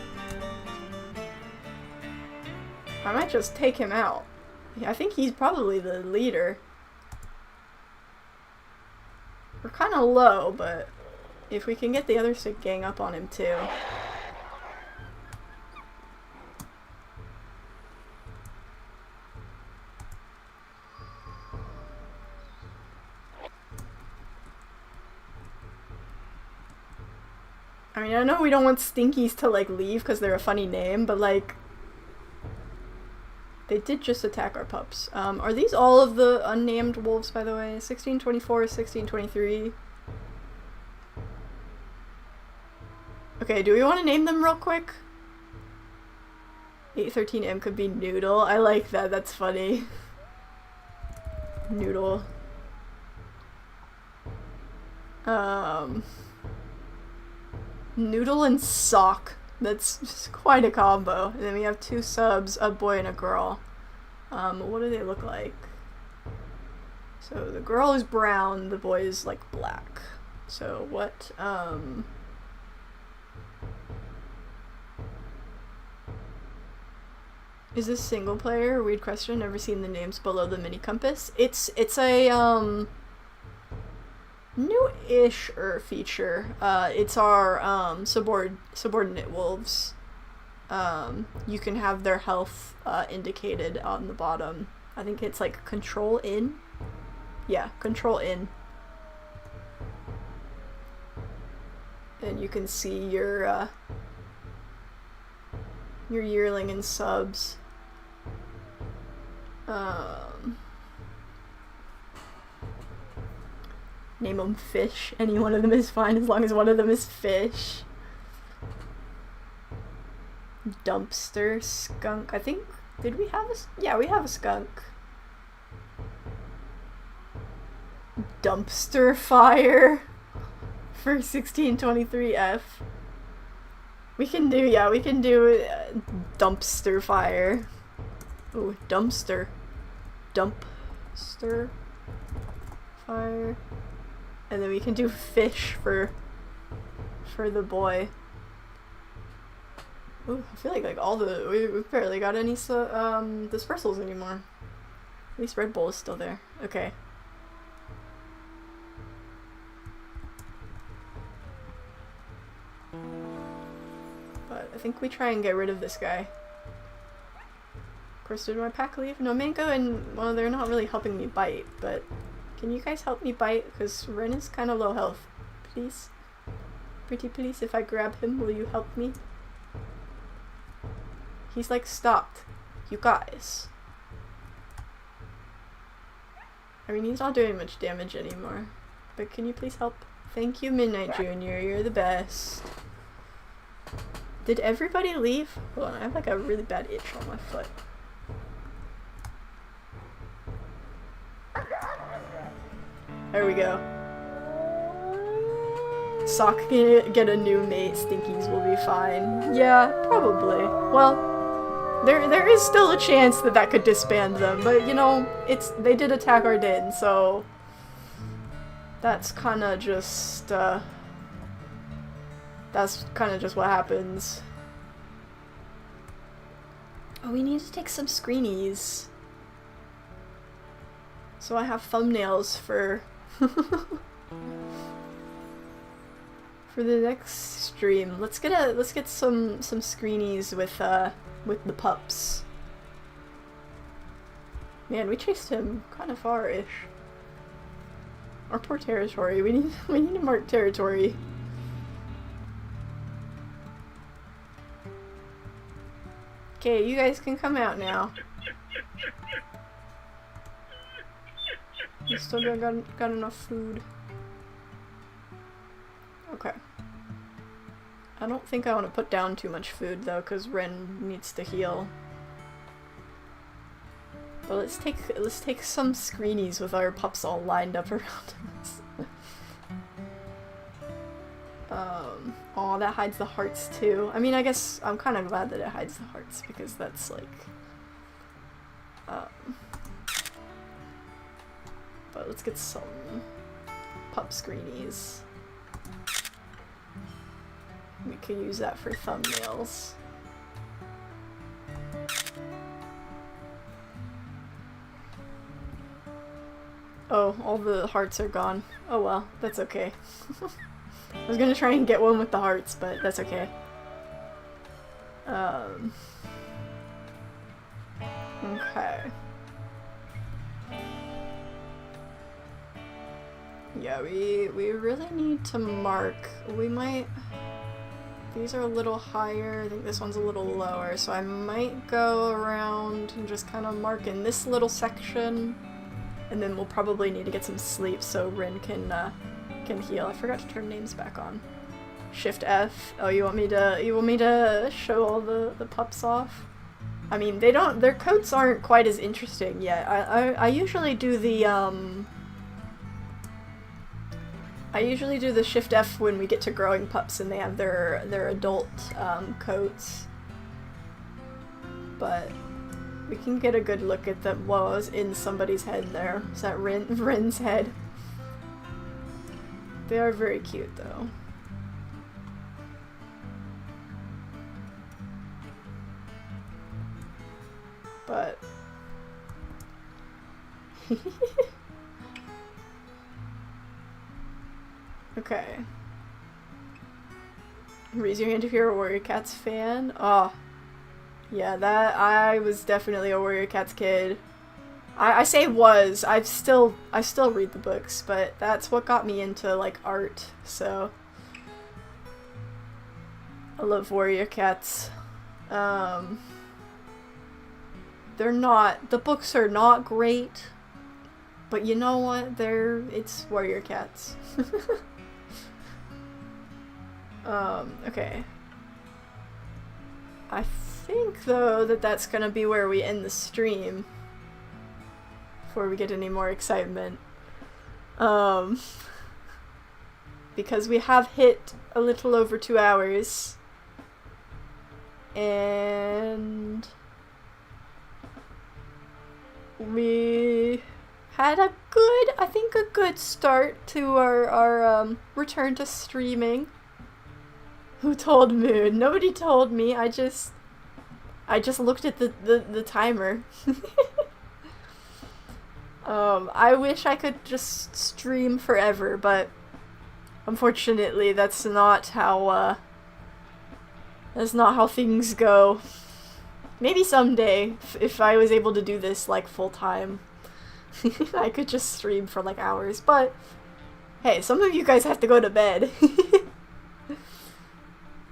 I might just take him out. I think he's probably the leader. We're kind of low, but if we can get the others to gang up on him too. I mean, I know we don't want Stinkies to, like, leave because they're a funny name, but, like, they did just attack our pups. Are these all of the unnamed wolves, by the way? 1624, 1623. Okay, do we want to name them real quick? 813M could be Noodle. I like that. That's funny. Noodle. Noodle and Sock. That's quite a combo. And then we have two subs, a boy and a girl. What do they look like? So the girl is brown, the boy is like black. So what, is this single player? Weird question. Never seen the names below the mini compass. It's a, new-ish feature. It's our subordinate wolves. You can have their health indicated on the bottom. I think it's like control in. Yeah, control in. And you can see your yearling and subs. Name them Fish. Any one of them is fine as long as one of them is Fish. Dumpster, Skunk. I think, did we have a, yeah, we have a skunk. Dumpster Fire for 1623F. We can do, yeah, we can do Dumpster Fire. Ooh, Dumpster. Dumpster Fire. And then we can do Fish for the boy. Ooh, I feel like all the, we barely got any dispersals anymore. At least Red Bull is still there. Okay. But I think we try and get rid of this guy. Of course, did my pack leave? No, Mango and, well, they're not really helping me bite, but can you guys help me bite? Because Wren is kind of low health. Please? Pretty please, if I grab him, will you help me? He's like stopped. You guys. I mean, he's not doing much damage anymore. But can you please help? Thank you, Midnight Junior. You're the best. Did everybody leave? Hold on, I have like a really bad itch on my foot. There we go. Sock can get a new mate, Stinkies will be fine. Yeah, probably. Well, there is still a chance that that could disband them, but you know, they did attack our den, so that's kinda just, what happens. Oh, we need to take some screenies. So I have thumbnails for for the next stream. Let's get some screenies with the pups. Man, we chased him kind of far-ish. Our poor territory. We need to mark territory. Okay, you guys can come out now. You still got enough food. Okay. I don't think I want to put down too much food though, because Wren needs to heal. But let's take some screenies with our pups all lined up around us. Oh, that hides the hearts too. I mean, I guess I'm kind of glad that it hides the hearts because that's like, but let's get some pup screenies. We could use that for thumbnails. Oh, all the hearts are gone. Oh well, that's okay. I was gonna try and get one with the hearts, but that's okay. Okay. Yeah, we really need to mark. We might... These are a little higher. I think this one's a little lower, so I might go around and just kind of mark in this little section. And then we'll probably need to get some sleep so Wren can heal. I forgot to turn names back on. Shift F. Oh, you want me to show all the pups off? I mean, their coats aren't quite as interesting yet. I usually do the Shift F when we get to growing pups and they have their adult coats. But we can get a good look at what was in somebody's head there. Is that Wren's head? They are very cute though. But okay. Raise your hand if you're a Warrior Cats fan. Oh, yeah, that I was definitely a Warrior Cats kid. I say was. I still read the books, but that's what got me into like art. So I love Warrior Cats. The books are not great, but you know what? It's Warrior Cats. Okay. I think though that's gonna be where we end the stream before we get any more excitement. Because we have hit a little over 2 hours. And we had a good start to our return to streaming. Who told Moon? Nobody told me. I just looked at the timer. I wish I could just stream forever, but unfortunately that's not how things go. Maybe someday, if I was able to do this like full time, I could just stream for like hours, but hey, some of you guys have to go to bed.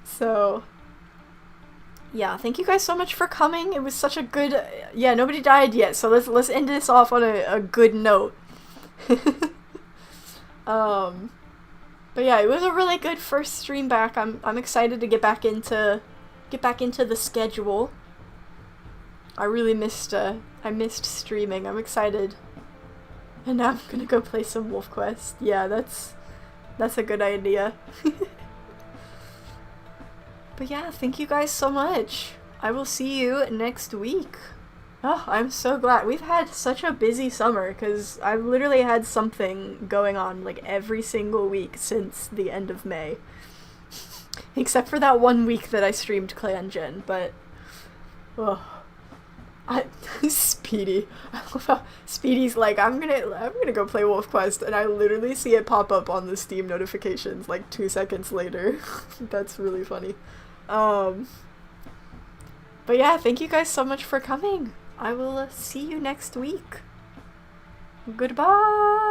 So yeah, thank you guys so much for coming. It was such a good... Yeah, nobody died yet, so let's end this off on a good note. But yeah, it was a really good first stream back. I'm excited to get back into the schedule. I really missed streaming. I'm excited. And now I'm gonna go play some Wolf Quest. Yeah, that's a good idea. But yeah, thank you guys so much. I will see you next week. Oh, I'm so glad. We've had such a busy summer because I've literally had something going on like every single week since the end of May. Except for that 1 week that I streamed Clan Gen, but... Oh. Speedy. I love how Speedy's like, I'm gonna go play Wolf Quest, and I literally see it pop up on the Steam notifications like 2 seconds later. That's really funny. But yeah, thank you guys so much for coming. I will see you next week. Goodbye!